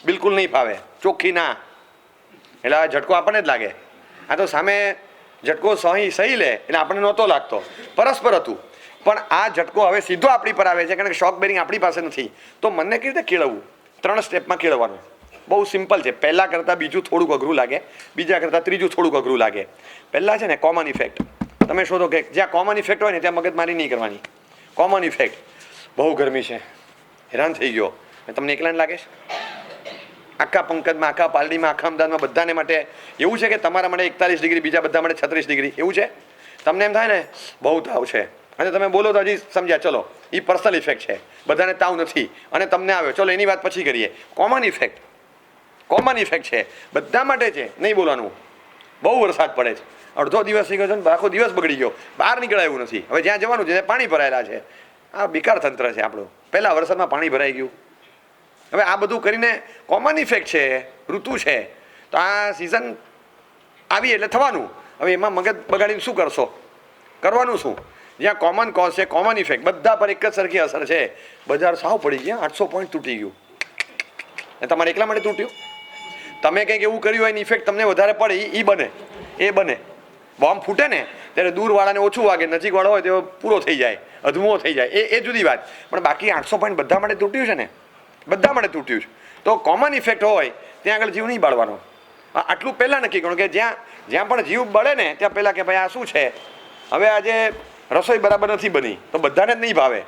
બિલકુલ નહીં ફાવે, ચોખ્ખી ના. એટલે આ ઝટકો આપણને જ લાગે. આ તો સામે ઝટકો સહી લે એટલે આપણને નહોતો લાગતો, પરસ્પર હતું. પણ આ ઝટકો હવે સીધો આપણી પર આવે છે કારણ કે શોક બેરિંગ આપણી પાસે નથી. તો મને કેવી રીતે કેળવવું? 3 સ્ટેપમાં કેળવવાનું. બહુ સિમ્પલ છે. પહેલાં કરતાં બીજું થોડુંક અઘરું લાગે, બીજા કરતાં ત્રીજું થોડુંક અઘરું લાગે. પહેલાં છે ને કોમન ઇફેક્ટ. તમે શોધો કે જ્યાં કોમન ઇફેક્ટ હોય ને ત્યાં મગજમારી નહીં કરવાની. Common effect. બહુ ગરમી છે, હેરાન થઈ ગયો, તમને એકલાને લાગે છે? આખા પંકજમાં, આખા પાલડીમાં, આખા અમદાવાદમાં બધાને માટે એવું છે કે તમારા માટે 41 ડિગ્રી, બીજા બધા માટે 36 ડિગ્રી એવું છે? તમને એમ થાય ને બહુ તાવ છે અને તમે બોલો તો હજી સમજ્યા, ચલો એ પર્સનલ ઇફેક્ટ છે, બધાને તાવ નથી અને તમને આવ્યો, ચલો એની વાત પછી કરીએ. કોમન ઇફેક્ટ છે, બધા માટે છે, નહીં બોલવાનું. બહુ વરસાદ પડે છે, અડધો દિવસ થઈ ગયો છે, આખો દિવસ બગડી ગયો, બહાર નીકળાય એવું નથી. હવે જ્યાં જવાનું છે પાણી ભરાયેલા છે. આ બેકાર તંત્ર છે આપણું. પહેલાં વરસાદમાં પાણી ભરાઈ ગયું. હવે આ બધું કરીને કોમન ઇફેક્ટ છે, ઋતુ છે, તો આ સિઝન આવી એટલે થવાનું. હવે એમાં મગજ બગાડીને શું કરશો? કરવાનું શું? જ્યાં કોમન કોઝ છે, કોમન ઇફેક્ટ, બધા પર એક જ સરખી અસર છે. બજાર સાવ પડી ગયા, 800 પોઈન્ટ તૂટી ગયું, તમારે એકલા માટે તૂટ્યું? તમે કંઈક એવું કર્યું હોય ઇફેક્ટ તમને વધારે પડે, એ બને. બોમ્બ ફૂટે ને ત્યારે દૂરવાળાને ઓછું વાગે, નજીકવાળો હોય તો પૂરો થઈ જાય, અધમો થઈ જાય, એ જુદી વાત. પણ બાકી 800 પોઈન્ટ બધા માટે તૂટ્યું છે ને, બધા માટે તૂટ્યું છે. તો કોમન ઇફેક્ટ હોય ત્યાં આગળ જીવ નહીં બાળવાનો. આટલું પહેલાં નક્કી કરવાનું કે જ્યાં પણ જીવ બળે ને ત્યાં પહેલાં કે ભાઈ આ શું છે, હવે આજે રસોઈ બરાબર નથી બની તો બધાને જ નહીં ભાવે.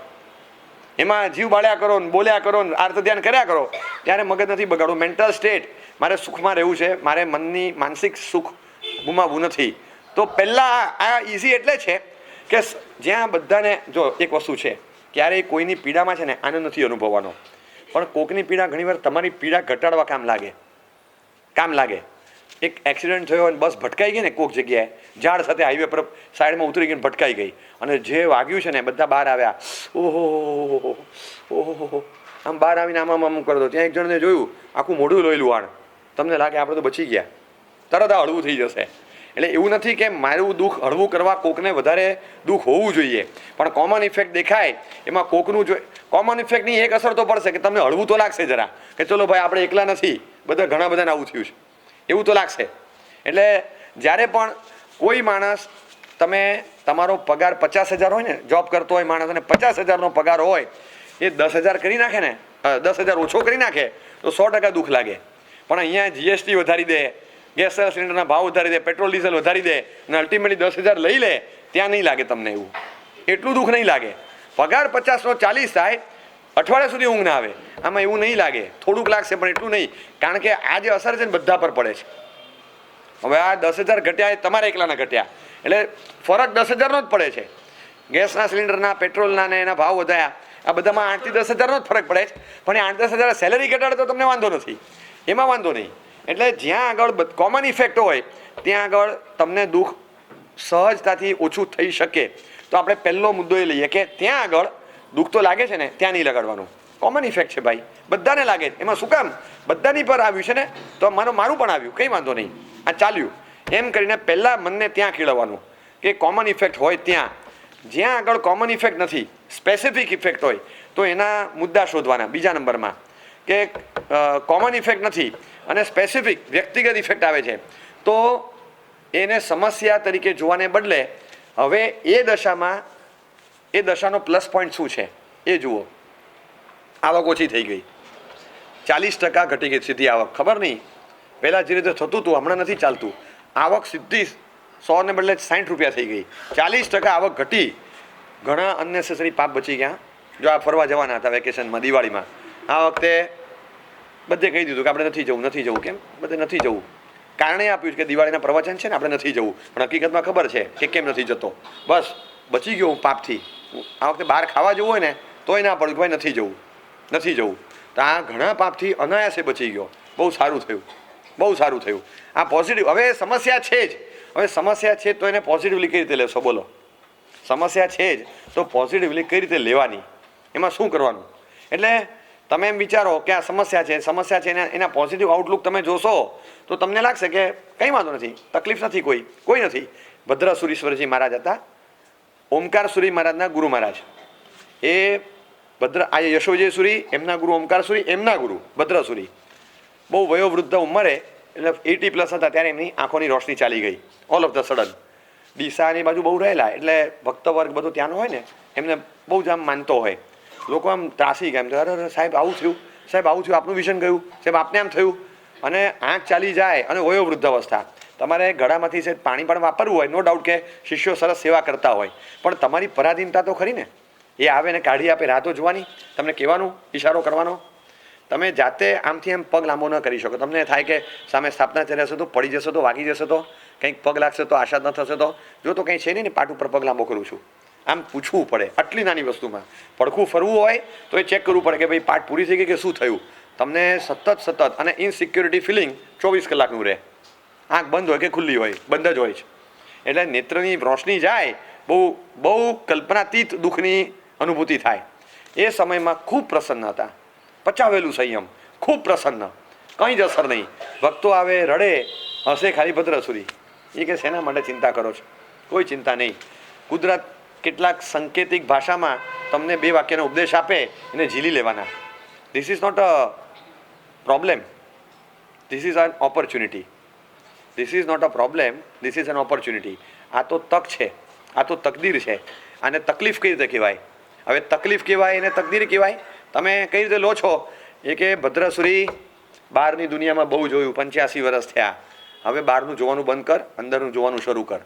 એમાં જીવ બાળ્યા કરો ને બોલ્યા કરો ને આર્ત ધ્યાન કર્યા કરો, ત્યારે મગજ નથી બગાડવું. મેન્ટલ સ્ટેટ, મારે સુખમાં રહેવું છે, મારે મનની માનસિક સુખ ગુમાવવું નથી. તો પહેલાં આ ઇઝી એટલે છે કે જ્યાં બધાને, જો એક વસ્તુ છે, ક્યારેય કોઈની પીડામાં છે ને આનંદ નથી અનુભવવાનો, પણ કોકની પીડા ઘણીવાર તમારી પીડા ઘટાડવા કામ લાગે. એક એક્સિડન્ટ થયો અને બસ ભટકાઈ ગઈ ને કોક જગ્યાએ, ઝાડ સાથે હાઈવે પર સાઈડમાં ઉતરી ગઈને ભટકાઈ ગઈ અને જે વાગ્યું છે ને બધા બહાર આવ્યા, ઓહો, આમ બહાર આવીને આમ કરતો. ત્યાં એક જણને જોયું આખું મોઢું લોહીલું વાણ, તમને લાગે આપણે તો બચી ગયા, તરત આ હળવું થઈ જશે. એટલે એવું નથી કે મારું દુઃખ હળવું કરવા કોકને વધારે દુઃખ હોવું જોઈએ, પણ કોમન ઇફેક્ટ દેખાય એમાં કોકનું કોમન ઇફેક્ટની એક અસર તો પડશે કે તમને હળવું તો લાગશે જરા, કે ચલો ભાઈ આપણે એકલા નથી, બધા ઘણા બધાને આવું થયું છે એવું તો લાગશે. એટલે જ્યારે પણ કોઈ માણસ, તમે તમારો પગાર 50,000 હોય ને, જોબ કરતો હોય માણસ અને 50,000નો પગાર હોય, એ 10,000 કરી નાખે ને, 10,000 ઓછો કરી નાખે તો 100% દુઃખ લાગે. પણ અહીંયા જીએસટી વધારી દે, ગેસ સિલિન્ડરના ભાવ વધારી દે, પેટ્રોલ ડીઝલ વધારી દે અને અલ્ટિમેટલી 10,000 લઈ લે, ત્યાં નહીં લાગે તમને એવું, એટલું દુઃખ નહીં લાગે. પગાર 50નો 40 થાય, અઠવાડિયા સુધી ઊંઘ ના આવે, આમાં એવું નહીં લાગે, થોડુંક લાગશે પણ એટલું નહીં, કારણ કે આ જે અસર છે ને બધા પર પડે છે. હવે આ 10,000 ઘટ્યા એ તમારા એકલાના ઘટ્યા, એટલે ફરક 10,000નો જ પડે છે. ગેસના સિલિન્ડરના, પેટ્રોલના ને એના ભાવ વધાર્યા, આ બધામાં 8 થી 10,000નો જ ફરક પડે છે. પણ એ 8-10,000 સેલેરી ઘટાડે તો તમને વાંધો નથી, એમાં વાંધો નહીં. એટલે જ્યાં આગળ કોમન ઇફેક્ટ હોય ત્યાં આગળ તમને દુઃખ સહજતાથી ઓછું થઈ શકે. તો આપણે પહેલો મુદ્દો એ લઈએ કે ત્યાં આગળ દુઃખ તો લાગે છે ને, ત્યાં નહીં લગાડવાનું. કોમન ઇફેક્ટ છે ભાઈ, બધાને લાગે, એમાં શું કામ બધાની પર આવ્યું છે ને, તો મારું પણ આવ્યું, કંઈ વાંધો નહીં, આ ચાલ્યું, એમ કરીને પહેલાં મનને ત્યાં ખીળવવાનું કે કોમન ઇફેક્ટ હોય ત્યાં. જ્યાં આગળ કોમન ઇફેક્ટ નથી, સ્પેસિફિક ઇફેક્ટ હોય તો એના મુદ્દા શોધવાના. બીજા નંબરમાં કે કોમન ઇફેક્ટ નથી અને સ્પેસિફિક વ્યક્તિગત ઇફેક્ટ આવે છે, તો એને સમસ્યા તરીકે જોવાને બદલે હવે એ દશાનો પ્લસ પોઈન્ટ શું છે એ જુઓ. આવક ઓછી થઈ ગઈ, 40% ઘટી ગઈ સીધી આવક. ખબર નહીં પહેલાં જે રીતે થતું હતું હમણાં નથી ચાલતું. આવક સીધી 100 ને બદલે 60 રૂપિયા થઈ ગઈ, 40% આવક ઘટી. ઘણા અનનેસેસરી પાપ બચી ગયા. જો આ ફરવા જવાના હતા વેકેશનમાં, દિવાળીમાં, આ વખતે બધે કહી દીધું કે આપણે નથી જવું. કેમ બધે નથી જવું? કારણે આપ્યું છે કે દિવાળીના પ્રવચન છે ને, આપણે નથી જવું, પણ હકીકતમાં ખબર છે કે કેમ નથી જતો. બસ બચી ગયો હું પાપથી. આ વખતે બહાર ખાવા જવું હોય ને તોય ના પડ્યું કે ભાઈ નથી જવું. તો આ ઘણા પાપથી અનાયાસે બચી ગયો. બહુ સારું થયું. આ પોઝિટિવ. હવે સમસ્યા છે તો એને પોઝિટિવલી કઈ રીતે લેશો બોલો? સમસ્યા છે જ તો પોઝિટિવલી કઈ રીતે લેવાની, એમાં શું કરવાનું? એટલે તમે એમ વિચારો કે આ સમસ્યા છે એના પોઝિટિવ આઉટલુક તમે જોશો તો તમને લાગશે કે કંઈ વાંધો નથી, તકલીફ નથી, કોઈ નથી. ભદ્રસુરીશ્વરજી મહારાજ હતા, ઓમકાર સુરી મહારાજના ગુરુ મહારાજ. એ આ યશોજય સુરી, એમના ગુરુ ઓમકાર સુરી, એમના ગુરુ ભદ્રસુરી. બહુ વયોવૃદ્ધ ઉંમરે, એટલે 80+ હતા ત્યારે એમની આંખોની રોશની ચાલી ગઈ ઓલ ઓફ ધ સડન. ડીસાની બાજુ બહુ રહેલા, એટલે ભક્ત વર્ગ બધો ત્યાંનો હોય ને, એમને બહુ જ આમ માનતો હોય. લોકો આમ ત્રાસી ગયા, એમ તો અરે સાહેબ આવું થયું, આપનું વિઝન ગયું, સાહેબ આપને આમ થયું. અને આંખ ચાલી જાય અને વયોવૃદ્ધ અવસ્થા, તમારે ગળામાંથી છે પાણી પણ વાપરવું હોય, નો ડાઉટ કે શિષ્યો સરસ સેવા કરતા હોય, પણ તમારી પરાધીનતા તો ખરી ને. એ આવે ને કાઢી આપે, રાહ તો જોવાની, તમને કહેવાનું, ઈશારો કરવાનો. તમે જાતે આમથી એમ પગ લાંબો ન કરી શકો. તમને થાય કે સામે સ્થાપના ચાલી હશે તો પડી જશે, તો વાગી જશે, તો કંઈક પગ લાગશે તો આશા ન થશે, તો જો તો કંઈ છે નહીં ને, પાટ ઉપર પગ લાંબો કરું છું, આમ પૂછવું પડે. આટલી નાની વસ્તુમાં પડખું ફરવું હોય તો એ ચેક કરવું પડે કે ભાઈ પાટ પૂરી થઈ ગઈ કે શું થયું. તમને સતત અને ઇનસિક્યોરિટી ફિલિંગ 24 કલાકનું રહે. આંખ બંધ હોય કે ખુલ્લી હોય, બંધ જ હોય છે. એટલે નેત્રની રોશની જાય, બહુ કલ્પનાતીત દુઃખની અનુભૂતિ થાય. એ સમયમાં ખૂબ પ્રસન્ન હતા, પચાવેલું સંયમ, ખૂબ પ્રસન્ન, કંઈ જ અસર નહીં. ભક્તો આવે, રડે, હસે ખાલી ભદ્રસુરી. એ કે શેના માટે ચિંતા કરો છો? કોઈ ચિંતા નહીં. કુદરત કેટલાક સંકેતિક ભાષામાં તમને 2 વાક્યનો ઉપદેશ આપે, એને ઝીલી લેવાના. This is not a problem, this is an opportunity. This is not a problem, this is an opportunity. આ તો તક છે, આ તો તકદીર છે. આને તકલીફ કઈ રીતે કહેવાય? હવે તકલીફ કહેવાય એને તકદીર કહેવાય. તમે કઈ રીતે લો છો? એ કે ભદ્રસુરી બહારની દુનિયામાં બહુ જોયું, 85 વર્ષ થયા, હવે બહારનું જોવાનું બંધ કર, અંદરનું જોવાનું શરૂ કર.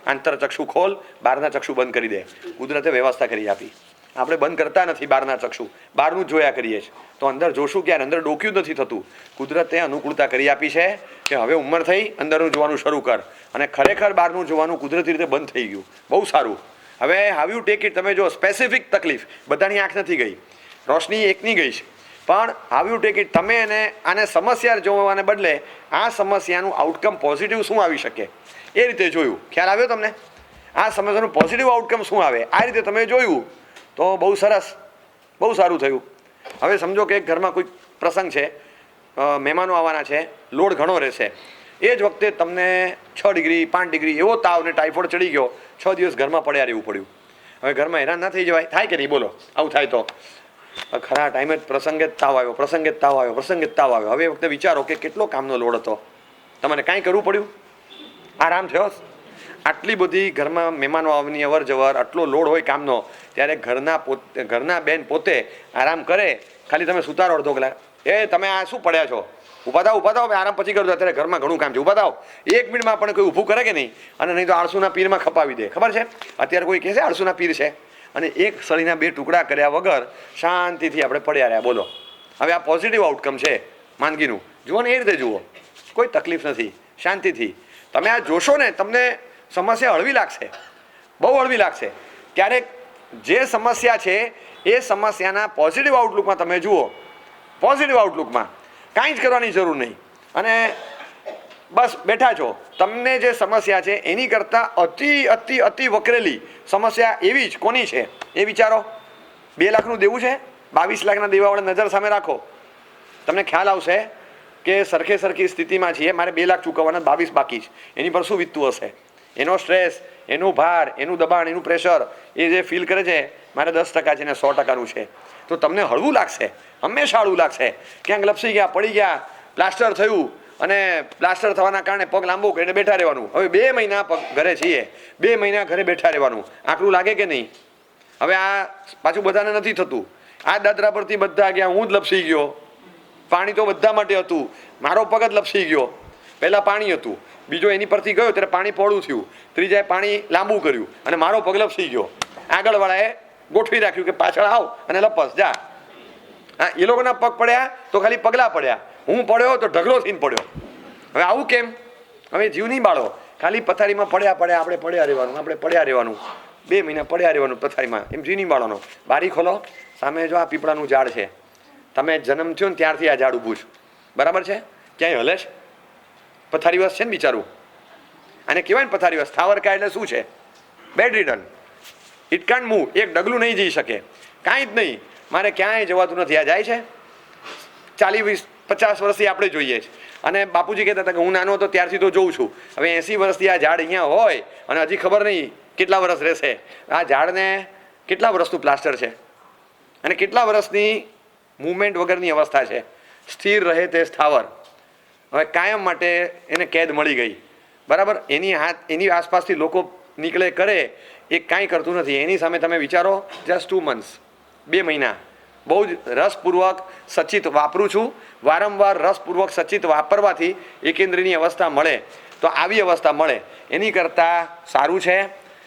આંતરચક્ષુ ખોલ, બહારના ચક્ષુ બંધ કરી દે. કુદરતે વ્યવસ્થા કરી આપી. આપણે બંધ કરતા નથી બહારના ચક્ષુ, બહારનું જ જોયા કરીએ છીએ. તો અંદર જોશું ક્યારે? અંદર ડોક્યું નથી થતું. કુદરતે અનુકૂળતા કરી આપી છે કે હવે ઉંમર થઈ, અંદરનું જોવાનું શરૂ કર. અને ખરેખર બહારનું જોવાનું કુદરતી રીતે બંધ થઈ ગયું. બહુ સારું. હવે હાવ યુ ટેક ઇટ? તમે જો સ્પેસિફિક તકલીફ, બધાની આંખ નથી ગઈ, રોશની એકની ગઈ છે, પણ હાવ યુ ટેક ઇટ? તમે આને સમસ્યા જોવાને બદલે આ સમસ્યાનું આઉટકમ પોઝિટિવ શું આવી શકે એ રીતે જોયું. ખ્યાલ આવ્યો તમને? આ સમસ્યાનું પોઝિટિવ આઉટકમ શું આવે આ રીતે તમે જોયું તો બહુ સરસ, બહુ સારું થયું. હવે સમજો કે ઘરમાં કોઈ પ્રસંગ છે, મહેમાનો આવવાના છે, લોડ ઘણો રહેશે. એ જ વખતે તમને 6 ડિગ્રી 5 ડિગ્રી એવો તાવ ને ટાઇફોઇડ ચડી ગયો, 6 દિવસ ઘરમાં પડ્યા રહેવું પડ્યું. હવે ઘરમાં હેરાન ના થઈ જવાય? થાય કે નહીં બોલો? આવું થાય તો ખરા ટાઈમે જ પ્રસંગે જ તાવ આવ્યો, પ્રસંગે જ તાવ આવ્યો, પ્રસંગે જ તાવ આવ્યો. હવે એ વખતે વિચારો કે કેટલો કામનો લોડ હતો, તમારે કાંઈ કરવું પડ્યું? આરામ થયો? આટલી બધી ઘરમાં મહેમાનો આવવાની અવર જવર, આટલો લોડ હોય કામનો, ત્યારે ઘરના બેન પોતે આરામ કરે, ખાલી તમે સુતારો અડધો કલાક, એ તમે આ શું પડ્યા છો, ઊભા થાવ, આરામ પછી કરજો, અત્યારે ઘરમાં ઘણું કામ છે, ઊભા થાવ. 1 મિનિટમાં પણ કોઈ ઊભું કરે કે નહીં? અને નહીં તો આળસુના પીરમાં ખપાવી દે. ખબર છે અત્યારે કોઈ કહે છે આળસુના પીર છે? અને એક સળીના 2 ટુકડા કર્યા વગર શાંતિથી આપણે પડ્યા રહ્યા. બોલો, હવે આ પોઝિટિવ આઉટકમ છે માંદગીનું. જુઓ ને, એ રીતે જુઓ, કોઈ તકલીફ નથી, શાંતિથી તમે આ જોશો ને, તમને સમસ્યા હળવી લાગશે, બહુ હળવી લાગશે. ક્યારેક જે સમસ્યા છે એ સમસ્યાના પોઝિટિવ આઉટલુકમાં તમે જુઓ, પોઝિટિવ આઉટલુકમાં કાંઈ જ કરવાની જરૂર નહીં, અને બસ બેઠા છો. તમને જે સમસ્યા છે એની કરતાં અતિ વકરેલી સમસ્યા એવી જ કોની છે એ વિચારો. 2 લાખનું દેવું છે, 22 લાખના દેવાવાળા નજર સામે રાખો, તમને ખ્યાલ આવશે કે સરખી સ્થિતિમાં છીએ, મારે 2 લાખ ચૂકવવાના, 22 બાકી છે. એની પર શું વીતતું હશે? એનો સ્ટ્રેસ, એનું ભાર, એનું દબાણ, એનું પ્રેશર, એ જે ફીલ કરે છે મારે 10% છે ને 100%નું છે, તો તમને હળવું લાગશે, હંમેશા હળવું લાગશે. ક્યાંક લપસી ગયા, પડી ગયા, પ્લાસ્ટર થયું, અને પ્લાસ્ટર થવાના કારણે પગ લાંબો કરીને બેઠા રહેવાનું. હવે 2 મહિના ઘરે છીએ, 2 મહિના ઘરે બેઠા રહેવાનું. આકરું લાગે કે નહીં? હવે આ પાછું બધાને નથી થતું. આ દાદરા પરથી બધા ગયા, હું જ લપસી ગયો. પાણી તો બધા માટે હતું, મારો પગ જ લપસી ગયો. પહેલાં પાણી હતું, બીજો એની પરથી ગયો ત્યારે પાણી પહોળું થયું, ત્રીજાએ પાણી લાંબુ કર્યું અને મારો પગ લપસી ગયો. આગળવાળાએ ગોઠવી રાખ્યું કે પાછળ આવ અને લપસ જા. હા, એ લોકોના પગ પડ્યા તો ખાલી પગલા પડ્યા, હું પડ્યો તો ઢગલો થઈને પડ્યો. હવે આવું કેમ? હવે જીવ નહીં બાળો, ખાલી પથારીમાં પડ્યા આપણે પડ્યા રહેવાનું, 2 મહિના પડ્યા રહેવાનું પથારીમાં, એમ જીવ નહીં બાળોનો. બારી ખોલો, સામે જો આ પીપળાનું ઝાડ છે, તમે જન્મ થયો ને ત્યારથી આ ઝાડ ઊભું છે, બરાબર છે? ક્યાંય હલે છે? પથારીવશ છે ને બિચારું, આને કહેવાય ને પથારીવશ. સ્થાવરકા એટલે શું છે? Bed ridden, it can't move, એક ડગલું નહીં જઈ શકે, કાંઈ જ નહીં. મારે ક્યાંય જવાતું નથી. આ જાય છે 40-50 વર્ષથી આપણે જોઈએ છે, અને બાપુજી કહેતા હતા કે હું નાનો હતો ત્યારથી તો જોઉં છું. હવે 80 વર્ષથી આ ઝાડ અહીંયા હોય અને હજી ખબર નહીં કેટલા વર્ષ રહેશે. આ ઝાડને કેટલા વર્ષનું પ્લાસ્ટર છે અને કેટલા વર્ષની મૂવમેન્ટ વગરની અવસ્થા છે. સ્થિર રહે તે સ્થાવર. હવે કાયમ માટે એને કેદ મળી ગઈ, બરાબર? એની આસપાસથી લોકો નીકળે કરે, એ કાંઈ કરતું નથી. એની સામે તમે વિચારો, જસ્ટ 2 months, 2 મહિના બહુ જ રસપૂર્વક સચિત વાપરું છું. વારંવાર રસપૂર્વક સચિત વાપરવાથી એકેન્દ્રની અવસ્થા મળે, તો આવી અવસ્થા મળે. એની કરતાં સારું છે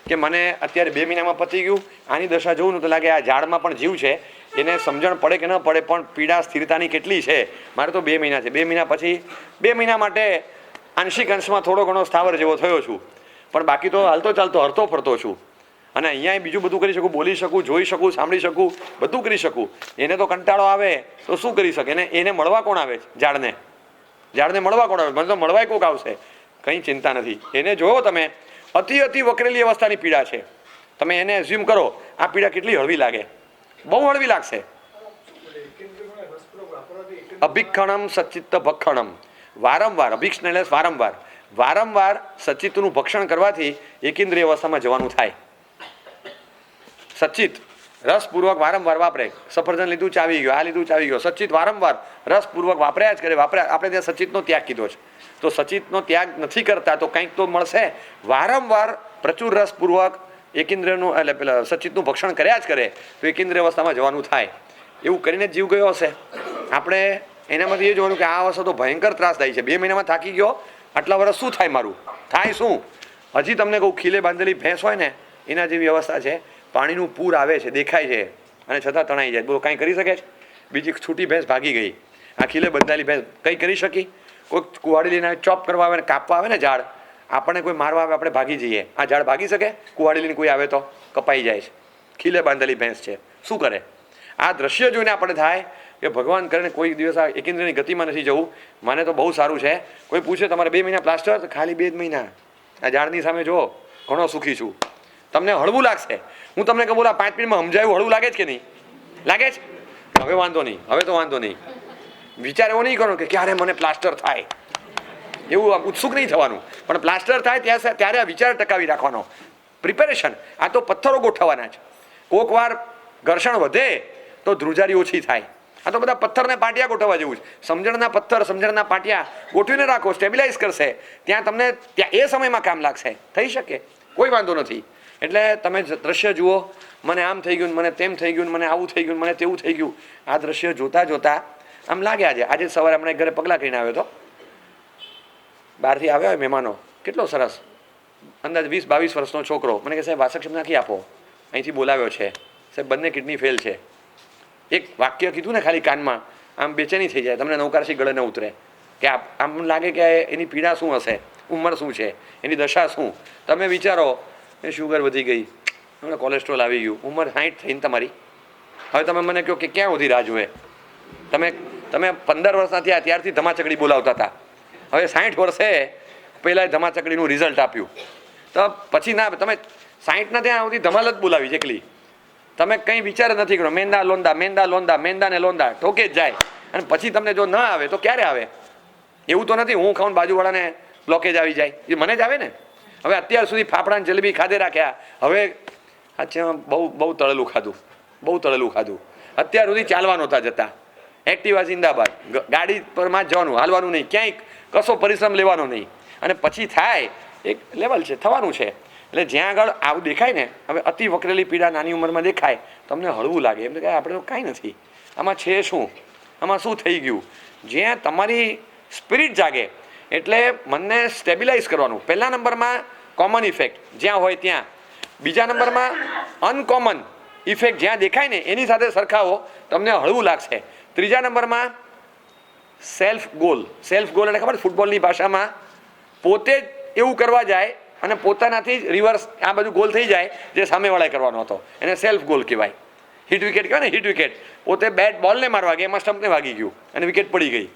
કે મને અત્યારે 2 મહિનામાં પતી ગયું. આની દશા જોઉં ને તો લાગે આ ઝાડમાં પણ જીવ છે, એને સમજણ પડે કે ન પડે, પણ પીડા સ્થિરતાની કેટલી છે. મારે તો 2 મહિના છે, 2 મહિના પછી 2 મહિના માટે આંશિક અંશમાં થોડો ઘણો સ્થાવર જેવો થયો છું, પણ બાકી તો હાલતો ચાલતો હરતો ફરતો છું. અને અહીંયા બીજું બધું કરી શકું, બોલી શકું, જોઈ શકું, સાંભળી શકું, બધું કરી શકું. એને તો કંટાળો આવે તો શું કરી શકે? એને મળવા કોણ આવે? ઝાડને મળવા કોણ આવે? મને તો મળવાય કોક આવશે. કંઈ ચિંતા નથી. એને જોવો તમે, અતિ વકરેલી અવસ્થાની પીડા છે. તમે એને એઝ્યુમ કરો, આ પીડા કેટલી હળવી લાગે, બહુ હળવી લાગશે. અભિક્ષણમ સચિત્ત ભક્ષણમ, વારંવાર અભિક્ષણ એટલે વારંવાર સચિતનું ભક્ષણ કરવાથી એકેન્દ્રીય અવસ્થામાં જવાનું થાય. સચિત રસપૂર્વક વારંવાર વાપરે. સફરજન લીધું ચાવી ગયો, આ લીધું ચાવી ગયો. સચિત વારંવાર રસપૂર્વક વાપર્યા જ કરે. આપણે ત્યાં સચિતનો ત્યાગ કીધો છે, તો સચિતનો ત્યાગ નથી કરતા તો કંઈક તો મળશે. વારંવાર પ્રચુર રસપૂર્વક એકેન્દ્રનું એટલે પેલા સચિતનું ભક્ષણ કર્યા જ કરે તો એકેન્દ્રીય અવસ્થામાં જવાનું થાય. એવું કરીને જીવ ગયો હશે. આપણે એનામાંથી એ જોવાનું કે આ અવસ્થા તો ભયંકર ત્રાસદાયી છે. 2 મહિનામાં થાકી ગયો, આટલા વર્ષ શું થાય મારું? થાય શું? હજી તમને કહું, ખીલે બાંધેલી ભેંસ હોય ને એના જેવી અવસ્થા છે. પાણીનું પૂર આવે છે, દેખાય છે, અને છતાં તણાઈ જાય. બોલો, કાંઈ કરી શકે છે? બીજી છૂટી ભેંસ ભાગી ગઈ. આ ખીલે બંધાયેલી ભેંસ કંઈ કરી શકી? કોઈ કુવાડી લઈને ચોપ કરવા આવે ને કાપવા આવે ને ઝાડ, આપણને કોઈ મારવા આવે આપણે ભાગી જઈએ. આ ઝાડ ભાગી શકે? કુવાડી લઈને કોઈ આવે તો કપાઈ જાય છે. ખીલે બાંધેલી ભેંસ છે, શું કરે? આ દ્રશ્ય જોઈને આપણે થાય કે ભગવાન કરીને કોઈ દિવસ આ એકેન્દ્રની ગતિમાં નથી જવું. મને તો બહુ સારું છે. કોઈ પૂછે તમારે 2 મહિના પ્લાસ્ટર, તો ખાલી 2 જ મહિના આ ઝાડની સામે જુઓ, ઘણો સુખી છું. તમને હળવું લાગશે. હું તમને કહું, બોલા 5 મિનિટમાં સમજાયું, હળવું લાગે છે કે નહીં લાગે છે? હવે વાંધો નહીં, હવે તો વાંધો નહીં. વિચાર એવો નહીં કરો કે ક્યારે મને પ્લાસ્ટર થાય. એવું આમ ઉત્સુક નહીં થવાનું, પણ પ્લાસ્ટર થાય ત્યારે આ વિચાર ટકાવી રાખવાનો. પ્રિપેરેશન, આ તો પથ્થરો ગોઠવવાના છે. કોક વાર ઘર્ષણ વધે તો ધ્રુજારી ઓછી થાય. આ તો બધા પથ્થરને પાટિયા ગોઠવવા જેવું છે. સમજણના પથ્થર, સમજણના પાટિયા ગોઠવીને રાખો, સ્ટેબિલાઇઝ કરશે. ત્યાં તમને ત્યાં એ સમયમાં કામ લાગશે. થઈ શકે, કોઈ વાંધો નથી. એટલે તમે દ્રશ્ય જુઓ, મને આમ થઈ ગયું, મને તેમ થઈ ગયું, મને આવું થઈ ગયું, મને તેવું થઈ ગયું. આ દ્રશ્ય જોતા જોતા આમ લાગે. આજે સવારે હમણાં ઘરે પગલાં કરીને આવ્યો હતો. બહારથી આવ્યા હોય મહેમાનો, કેટલો સરસ, અંદાજ 20-22 વર્ષનો છોકરો. મને કહે સાહેબ વાસક્ષમ નાખી આપો, અહીંથી બોલાવ્યો છે સાહેબ, બંને કિડની ફેલ છે. એક વાક્ય કીધું ને ખાલી કાનમાં, આમ બેચેની થઈ જાય, તમને નૌકારસી ગળે ન ઉતરે. કે આમ લાગે કે એની પીડા શું હશે, ઉંમર શું છે, એની દશા શું. તમે વિચારો એ શુગર વધી ગઈ, તમને કોલેસ્ટ્રોલ આવી ગયું, ઉંમર 60 થઈને તમારી. હવે તમે મને કહો કે ક્યાં સુધી રાહ જોવે. તમે 15 વર્ષના થયા ત્યારથી ધમાચકડી બોલાવતા હતા. હવે 60 વર્ષે પહેલાં ધમાચકડીનું રિઝલ્ટ આપ્યું, તો પછી ના, તમે 60ના ત્યાં સુધી ધમાલ જ બોલાવી છે એકલી. તમે કંઈ વિચાર નથી કરો. મેંદા લોંદા, મેંદા લોંદા, મેંદા ને લોંદા ઠોકે જ જાય. અને પછી તમને જો ન આવે તો ક્યારે આવે? એવું તો નથી હું ખાઉં બાજુવાળાને બ્લોકેજ આવી જાય, એ મને જ આવે ને. હવે અત્યાર સુધી ફાફડા જલેબી ખાધે રાખ્યા, હવે અચ્છા બહુ તળેલું ખાધું, બહુ તળેલું ખાધું. અત્યાર સુધી ચાલવા નહોતા જતા, એક્ટિવા જિંદાબાદ, ગાડી પરમાં જ જવાનું, હાલવાનું નહીં, ક્યાંય કશો પરિશ્રમ લેવાનો નહીં. અને પછી થાય એક લેવલ છે, થવાનું છે. એટલે જ્યાં આગળ આવું દેખાય ને, હવે અતિ વકરેલી પીડા નાની ઉંમરમાં દેખાય, તમને હળવું લાગે, એમ કે આપણે તો કાંઈ નથી, આમાં છે શું, આમાં શું થઈ ગયું. જ્યાં તમારી સ્પિરિટ જાગે એટલે મનને સ્ટેબિલાઇઝ કરવાનું. પહેલા નંબરમાં કોમન ઇફેક્ટ જ્યાં હોય ત્યાં. બીજા નંબરમાં અનકોમન ઇફેક્ટ જ્યાં દેખાય ને એની સાથે સરખાવો, તમને હળવું લાગશે. ત્રીજા નંબરમાં સેલ્ફ ગોલ. સેલ્ફ ગોલ એટલે ખબર, ફૂટબોલની ભાષામાં પોતે જ એવું કરવા જાય અને પોતાનાથી જ રિવર્સ આ બધું ગોલ થઈ જાય જે સામેવાળાએ કરવાનો હતો, એને સેલ્ફ ગોલ કહેવાય. હિટ વિકેટ કહેવાય ને, હિટ વિકેટ. પોતે બેટ બોલને મારવા ગયા, એમાં સ્ટમ્પને વાગી ગયું અને વિકેટ પડી ગઈ.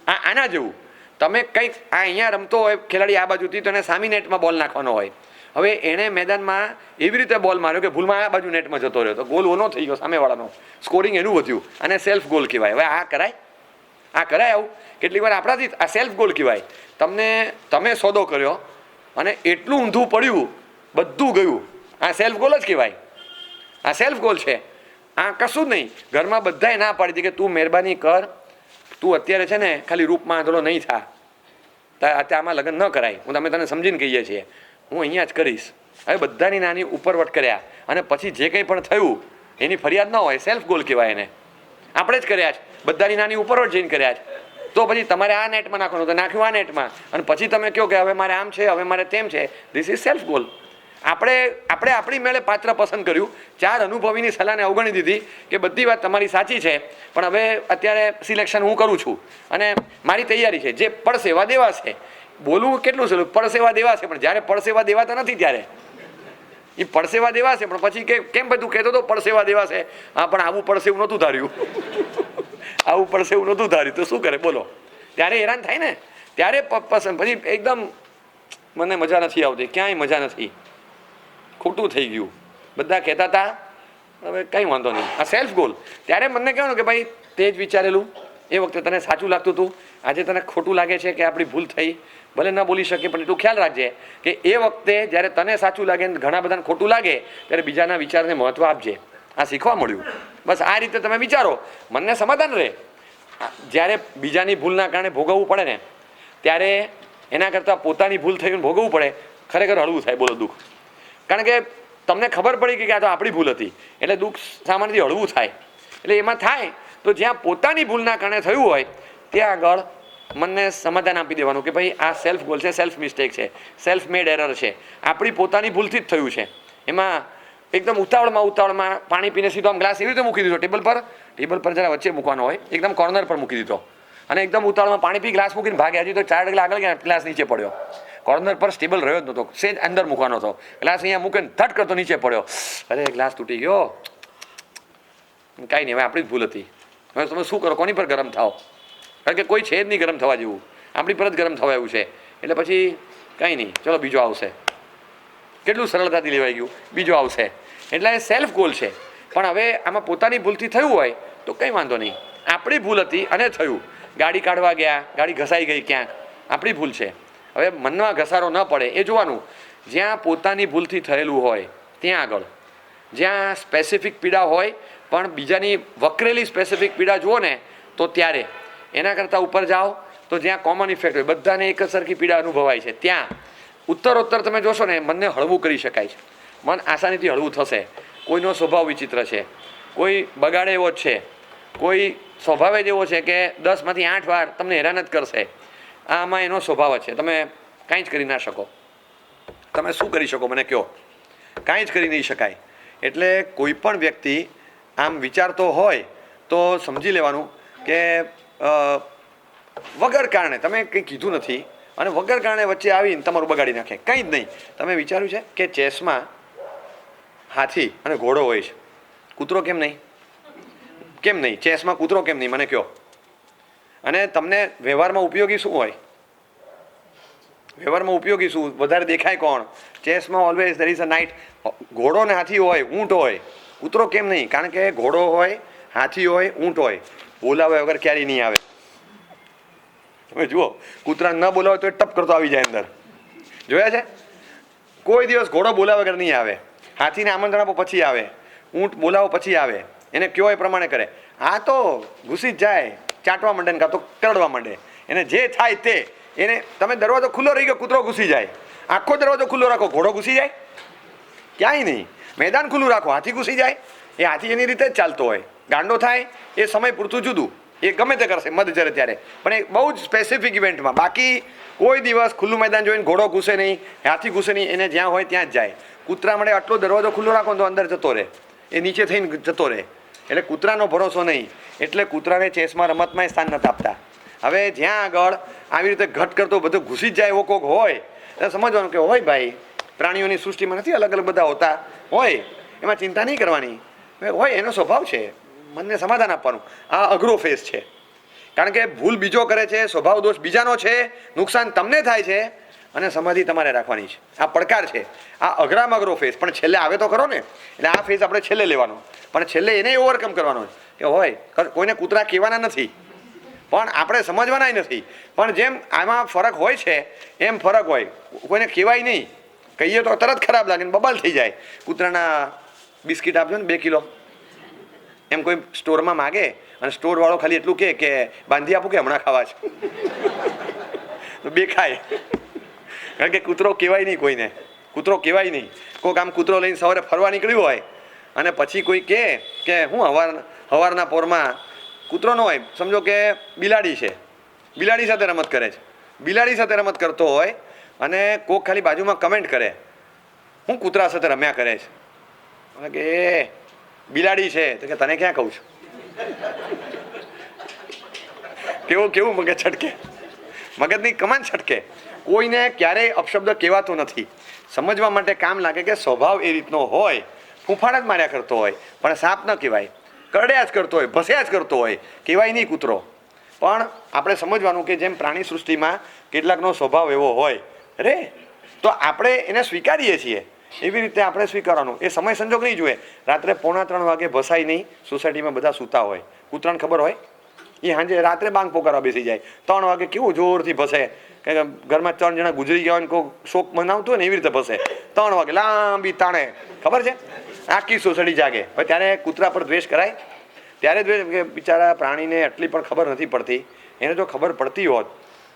આના જેવું તમે કંઈક અહીંયા રમતો હોય ખેલાડી આ બાજુથી, તો એને સામી નેટમાં બોલ નાખવાનો હોય. હવે એણે મેદાનમાં એવી રીતે બોલ માર્યો કે ભૂલમાં આ બાજુ નેટમાં જતો રહ્યો, તો ગોલ ઓનો થઈ ગયો સામેવાળાનો, સ્કોરિંગ એનું વધ્યું, અને સેલ્ફ ગોલ કહેવાય. હવે આ કરાય? આ કરાય આવું? કેટલીક વાર આપણાથી આ સેલ્ફ ગોલ કહેવાય. તમે સોદો કર્યો અને એટલું ઊંધું પડ્યું, બધું ગયું, આ સેલ્ફ ગોલ જ કહેવાય. આ સેલ્ફ ગોલ છે. આ કશું જ નહીં. ઘરમાં બધાએ ના પાડી હતી કે તું મહેરબાની કર, તું અત્યારે છે ને ખાલી રૂપમાં આંધળો નહીં થા, આમાં લગ્ન ન કરાય, હું તને સમજીને કહીએ છીએ, હું અહીંયા જ કરીશ. હવે બધાની નાની ઉપરવટ કર્યા અને પછી જે કંઈ પણ થયું એની ફરિયાદ ન હોય, સેલ્ફ ગોલ કહેવાય એને. આપણે જ કર્યા છે, બધાની નાની ઉપરવટ જઈને કર્યા છે. તો પછી તમારે આ નેટમાં નાખવાનું, તો નાખ્યું આ નેટમાં, અને પછી તમે કહો કે હવે મારે આમ છે, હવે મારે તેમ છે. This is self goal. આપણે આપણી મેળે પાત્ર પસંદ કર્યું, 4 અનુભવીની સલાહને અવગણી દીધી કે બધી વાત તમારી સાચી છે, પણ હવે અત્યારે સિલેક્શન હું કરું છું અને મારી તૈયારી છે, જે પડસેવા દેવા છે. બોલવું કેટલું સહેલું, પડસેવા દેવા છે, પણ જ્યારે પડસેવા દેવાતા નથી ત્યારે એ પડસેવા દેવા છે. પણ પછી કે કેમ બધું કહેતો તો પડસેવા દેવા છે, હા પણ આવું પડશે એવું નહોતું ધાર્યું, આવું પડશે એવું નહોતું ધાર્યું, તો શું કરે બોલો? ત્યારે હેરાન થાય ને, ત્યારે પસંદ. પછી એકદમ મને મજા નથી આવતી, ક્યાંય મજા નથી, ખોટું થઈ ગયું, બધા કહેતા હતા, હવે કંઈ વાંધો નહીં. આ સેલ્ફ ગોલ. ત્યારે મને કહેવાનું કે ભાઈ તે જ વિચારેલું, એ વખતે તને સાચું લાગતું હતું, આજે તને ખોટું લાગે છે કે આપણી ભૂલ થઈ, ભલે ન બોલી શકે પણ એટલું ખ્યાલ રાખજે કે એ વખતે જ્યારે તને સાચું લાગે ને ઘણા બધાને ખોટું લાગે ત્યારે બીજાના વિચારને મહત્ત્વ આપજે. આ શીખવા મળ્યું. બસ આ રીતે તમે વિચારો, મનને સમાધાન રહે. જ્યારે બીજાની ભૂલના કારણે ભોગવવું પડે ને, ત્યારે એના કરતાં પોતાની ભૂલ થઈને ભોગવવું પડે, ખરેખર હળવું થાય. બોલો દુઃખ, કારણ કે તમને ખબર પડી કે આ તો આપણી ભૂલ હતી, એટલે દુઃખ સામાન્યથી હળવું થાય. એટલે એમાં થાય તો જ્યાં પોતાની ભૂલના કારણે થયું હોય ત્યાં આગળ મનને સમાધાન આપી દેવાનું કે ભાઈ આ સેલ્ફ ગોલ છે, સેલ્ફ મિસ્ટેક છે, સેલ્ફ મેડ એરર છે, આપણી પોતાની ભૂલથી જ થયું છે. એમાં એકદમ ઉતાવળમાં પાણી પીને સીધો આમ ગ્લાસ એવી રીતે મૂકી દીધો ટેબલ પર જરા વચ્ચે મૂકવાનો હોય, એકદમ કોર્નર પર મૂકી દીધો અને એકદમ ઉતાવળમાં પાણી પી ગ્લાસ મૂકીને ભાગ્યા. હજી તો 4 ડગલા આગળ ગયા, ગ્લાસ નીચે પડ્યો. કોર્નર પર સ્ટેબલ રહ્યો જ નહોતો, સેજ અંદર મૂકવાનો હતો. ગ્લાસ અહીંયા મૂકીને થટ કરતો નીચે પડ્યો. અરે ગ્લાસ તૂટી ગયો, કાંઈ નહીં, હવે આપણી જ ભૂલ હતી. હવે તમે શું કરો, કોની પર ગરમ થાઓ? કારણ કે કોઈ છે જ નહીં ગરમ થવા જેવું, આપણી પર જ ગરમ થવા એવું છે. એટલે પછી કંઈ નહીં, ચલો બીજો આવશે. કેટલું સરળતાથી લેવાઈ ગયું, બીજો આવશે. એટલે સેલ્ફ ગોલ છે. પણ હવે આમાં પોતાની ભૂલથી થયું હોય તો કંઈ વાંધો નહીં, આપણી ભૂલ હતી અને થયું. ગાડી કાઢવા ગયા, ગાડી ઘસાઈ ગઈ ક્યાંક, આપણી ભૂલ છે. હવે મનમાં ઘસારો ન પડે એ જોવાનું. જ્યાં પોતાની ભૂલથી થયેલું હોય ત્યાં આગળ, જ્યાં સ્પેસિફિક પીડા હોય પણ બીજાની વકરેલી સ્પેસિફિક પીડા જુઓ ને તો ત્યારે એના કરતાં ઉપર જાઓ તો જ્યાં કોમન ઇફેક્ટ હોય, બધાને એક જ સરખી પીડા અનુભવાય છે, ત્યાં ઉત્તરોત્તર તમે જોશો ને મનને હળવું કરી શકાય છે. મન આસાનીથી હળવું થશે. કોઈનો સ્વભાવ વિચિત્ર છે, કોઈ બગાડે એવો જ છે, કોઈ સ્વભાવ જ એવો છે કે 10માંથી 8 વાર તમને હેરાન જ કરશે. આમાં એનો સ્વભાવ જ છે. તમે કાંઈ જ કરી ના શકો. તમે શું કરી શકો મને કહો? કાંઈ જ કરી નહીં શકાય. એટલે કોઈ પણ વ્યક્તિ આમ વિચારતો હોય તો સમજી લેવાનું કે વગર કારણે તમે કંઈ કીધું નથી અને વગર કારણે વચ્ચે આવીને તમારું બગાડી નાખે. કંઈ જ નહીં. તમે વિચાર્યું છે કે ચેસમાં હાથી અને ઘોડો હોય છે, કૂતરો કેમ નહીં? કેમ નહીં? ચેસમાં કૂતરો કેમ નહીં મને કહો? અને તમને વ્યવહારમાં ઉપયોગી શું હોય? વ્યવહારમાં ઉપયોગી શું વધારે દેખાય? કોણ? ચેસમાં always there is a knight. ઘોડો ને હાથી હોય, ઊંટ હોય, કૂતરો કેમ નહીં? કારણ કે ઘોડો હોય, હાથી હોય, ઊંટ હોય, બોલાવે વગર ક્યારેય નહીં આવે. તમે જુઓ, કૂતરા ન બોલાવે તો એ ટપ કરતો આવી જાય અંદર. જોયા છે? કોઈ દિવસ ઘોડો બોલાવે વગર નહીં આવે. હાથીને આમંત્રણ આપો પછી આવે, ઊંટ બોલાવો પછી આવે, એને કયો એ પ્રમાણે કરે. આ તો ઘૂસી જ જાય, ચાટવા માંડે ને કાં તો કરડવા માંડે. એને જે થાય તે. એને તમે દરવાજો ખુલ્લો રહી ગયો, કૂતરો ઘૂસી જાય. આખો દરવાજો ખુલ્લો રાખો, ઘોડો ઘૂસી જાય? ક્યાંય નહીં. મેદાન ખુલ્લું રાખો, હાથી ઘૂસી જાય? એ હાથી એની રીતે જ ચાલતો હોય. ગાંડો થાય એ સમય પૂરતું જુદું, એ ગમે તે કરશે મધ જરે ત્યારે, પણ એ બહુ જ સ્પેસિફિક ઇવેન્ટમાં. બાકી કોઈ દિવસ ખુલ્લું મેદાન જોઈને ઘોડો ઘૂસે નહીં, હાથી ઘૂસે નહીં. એને જ્યાં હોય ત્યાં જ જાય. કૂતરા માટે આટલો દરવાજો ખુલ્લો રાખો તો અંદર જતો રહે, એ નીચે થઈને જતો રહે. એટલે કૂતરાનો ભરોસો નહીં. એટલે કૂતરાને ચેસમાં રમતમાં સ્થાન નથી આપતા. હવે જ્યાં આગળ આવી રીતે ઘટ કરતો બધો ઘૂસી જ જાય એવો કોક હોય એટલે સમજવાનું કે હોય ભાઈ, પ્રાણીઓની સૃષ્ટિમાં નથી અલગ અલગ બધા હોતા હોય, એમાં ચિંતા નહીં કરવાની. હોય એનો સ્વભાવ છે, મનને સમાધાન આપવાનું. આ અઘરો ફેસ છે, કારણ કે ભૂલ બીજો કરે છે, સ્વભાવ દોષ બીજાનો છે, નુકસાન તમને થાય છે અને સમાધિ તમારે રાખવાની છે. આ પડકાર છે, આ અઘરામાં અઘરો ફેસ. પણ છેલ્લે આવે તો ખરો ને. એટલે આ ફેસ આપણે છેલ્લે લેવાનો, પણ છેલ્લે એને ઓવરકમ કરવાનો કે હોય કોઈને કૂતરા કહેવાના નથી, પણ આપણે સમજવાના નથી. પણ જેમ આમાં ફરક હોય છે એમ ફરક હોય. કોઈને કહેવાય નહીં, કહીએ તો તરત ખરાબ લાગે ને બબાલ થઈ જાય. કૂતરાના બિસ્કિટ આપજો ને 2 કિલો, એમ કોઈ સ્ટોરમાં માગે અને સ્ટોરવાળો ખાલી એટલું કે બાંધી આપું કે હમણાં ખાવા છે તો 2 ખાય. કારણ કે કૂતરો કહેવાય નહીં કોઈને, કૂતરો કહેવાય નહીં. કોઈક આમ કૂતરો લઈને સવારે ફરવા નીકળ્યું હોય અને પછી કોઈ કે હું સવારના પોરમાં કૂતરો ન હોય, સમજો કે બિલાડી છે, બિલાડી સાથે રમત કરે છે, બિલાડી સાથે રમત કરતો હોય અને કોક ખાલી બાજુમાં કમેન્ટ કરે હું કૂતરા સાથે રમ્યા કરે છે કે બિલાડી છે, તો કે તને ક્યાં કહું છું. કેવું મગજ છટકે, મગજની કમાન છટકે. કોઈને ક્યારેય અપશબ્દ કહેવાતો નથી. સમજવા માટે કામ લાગે કે સ્વભાવ એ રીતનો હોય, ફૂંફાડા જ માર્યા કરતો હોય, પણ સાપ ન કહેવાય, કરડ્યા જ કરતો હોય, ભસ્યા જ કરતો હોય, કહેવાય નહીં કૂતરો. પણ આપણે સમજવાનું કે જેમ પ્રાણી સૃષ્ટિમાં કેટલાકનો સ્વભાવ એવો હોય રે, તો આપણે એને સ્વીકારીએ છીએ એવી રીતે આપણે સ્વીકારવાનું. એ સમય સંજોગ નહીં જોઈએ. રાત્રે 2:45 વાગે ભસાય નહીં, સોસાયટીમાં બધા સૂતા હોય, કૂતરાને ખબર હોય, એ સાંજે રાત્રે બાંગ પોકારવા બેસી જાય. 3 વાગે કેવું જોરથી ભસે કે ઘરમાં 3 જણા ગુજરી ગયા હોય ને કોઈ શોક મનાવતું હોય ને એવી રીતે ભસે. 3 વાગે લાંબી તાણે, ખબર છે, આખી સોસાયટી જાગે. હવે ત્યારે કૂતરા પર દ્વેષ કરાય? ત્યારે દ્વેષ કે બિચારા પ્રાણીને એટલી પણ ખબર નથી પડતી. એને જો ખબર પડતી હોત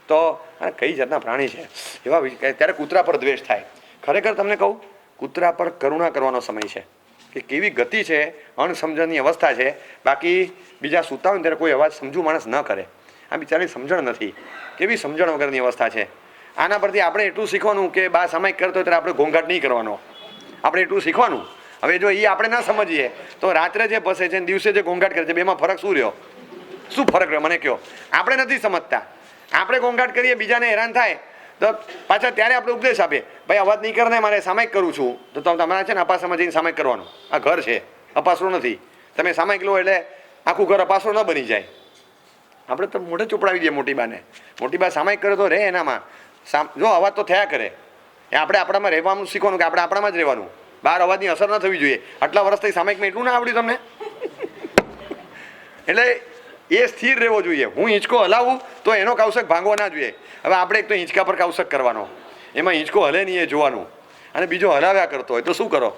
તો કઈ જાતના પ્રાણી છે એવા, ત્યારે કૂતરા પર દ્વેષ થાય. ખરેખર તમને કહું, કૂતરા પર કરુણા કરવાનો સમય છે કે કેવી ગતિ છે, અણસમજણની અવસ્થા છે. બાકી બીજા સૂતા હોય ત્યારે કોઈ અવાજ સમજુ માણસ ન કરે. આ બિચારાની સમજણ નથી, કેવી સમજણ વગરની અવસ્થા છે. આના પરથી આપણે એટલું શીખવાનું કે બા સામાયિક કરતો ત્યારે આપણે ઘોંઘાટ નહીં કરવાનો, આપણે એટલું શીખવાનું. હવે જો એ આપણે ના સમજીએ તો રાત્રે જે ભસે છે દિવસે જે ઘોંઘાટ કરે છે બેમાં ફરક શું રહ્યો? શું ફરક રહ્યો મને કહો? આપણે નથી સમજતા. આપણે ઘોંઘાટ કરીએ, બીજાને હેરાન થાય તો પાછા ત્યારે આપણે ઉપદેશ આપીએ, ભાઈ અવાજ નહીં કરને, મારે સામાયિક કરું છું. તો તમારે છે ને અપાસામાં જઈને સામાયિક કરવાનું. આ ઘર છે, અપાસરો નથી. તમે સામાયિક લો એટલે આખું ઘર અપાસરો ન બની જાય. આપણે તો મોઢે ચોપડાવી દઈએ મોટી બાને. મોટી બા સામાયિક કરે તો રહે એનામાં, જો અવાજ તો થયા કરે. એ આપણે આપણામાં રહેવાનું શીખવાનું કે આપણે આપણામાં જ રહેવાનું, બહાર અવાજની અસર ન થવી જોઈએ. આટલા વર્ષથી સામાયિકમાં એટલું ના આવડ્યું તમને? એટલે એ સ્થિર રહેવો જોઈએ. હું હિંચકો હલાવું તો એનો કૌશક ભાંગવો ના જોઈએ. હવે આપણે એક તો હિંચકા પર કૌશક કરવાનો, એમાં હિંચકો હલે નહીં એ જોવાનું, અને બીજો હલાવ્યા કરતો હોય તો શું કરો?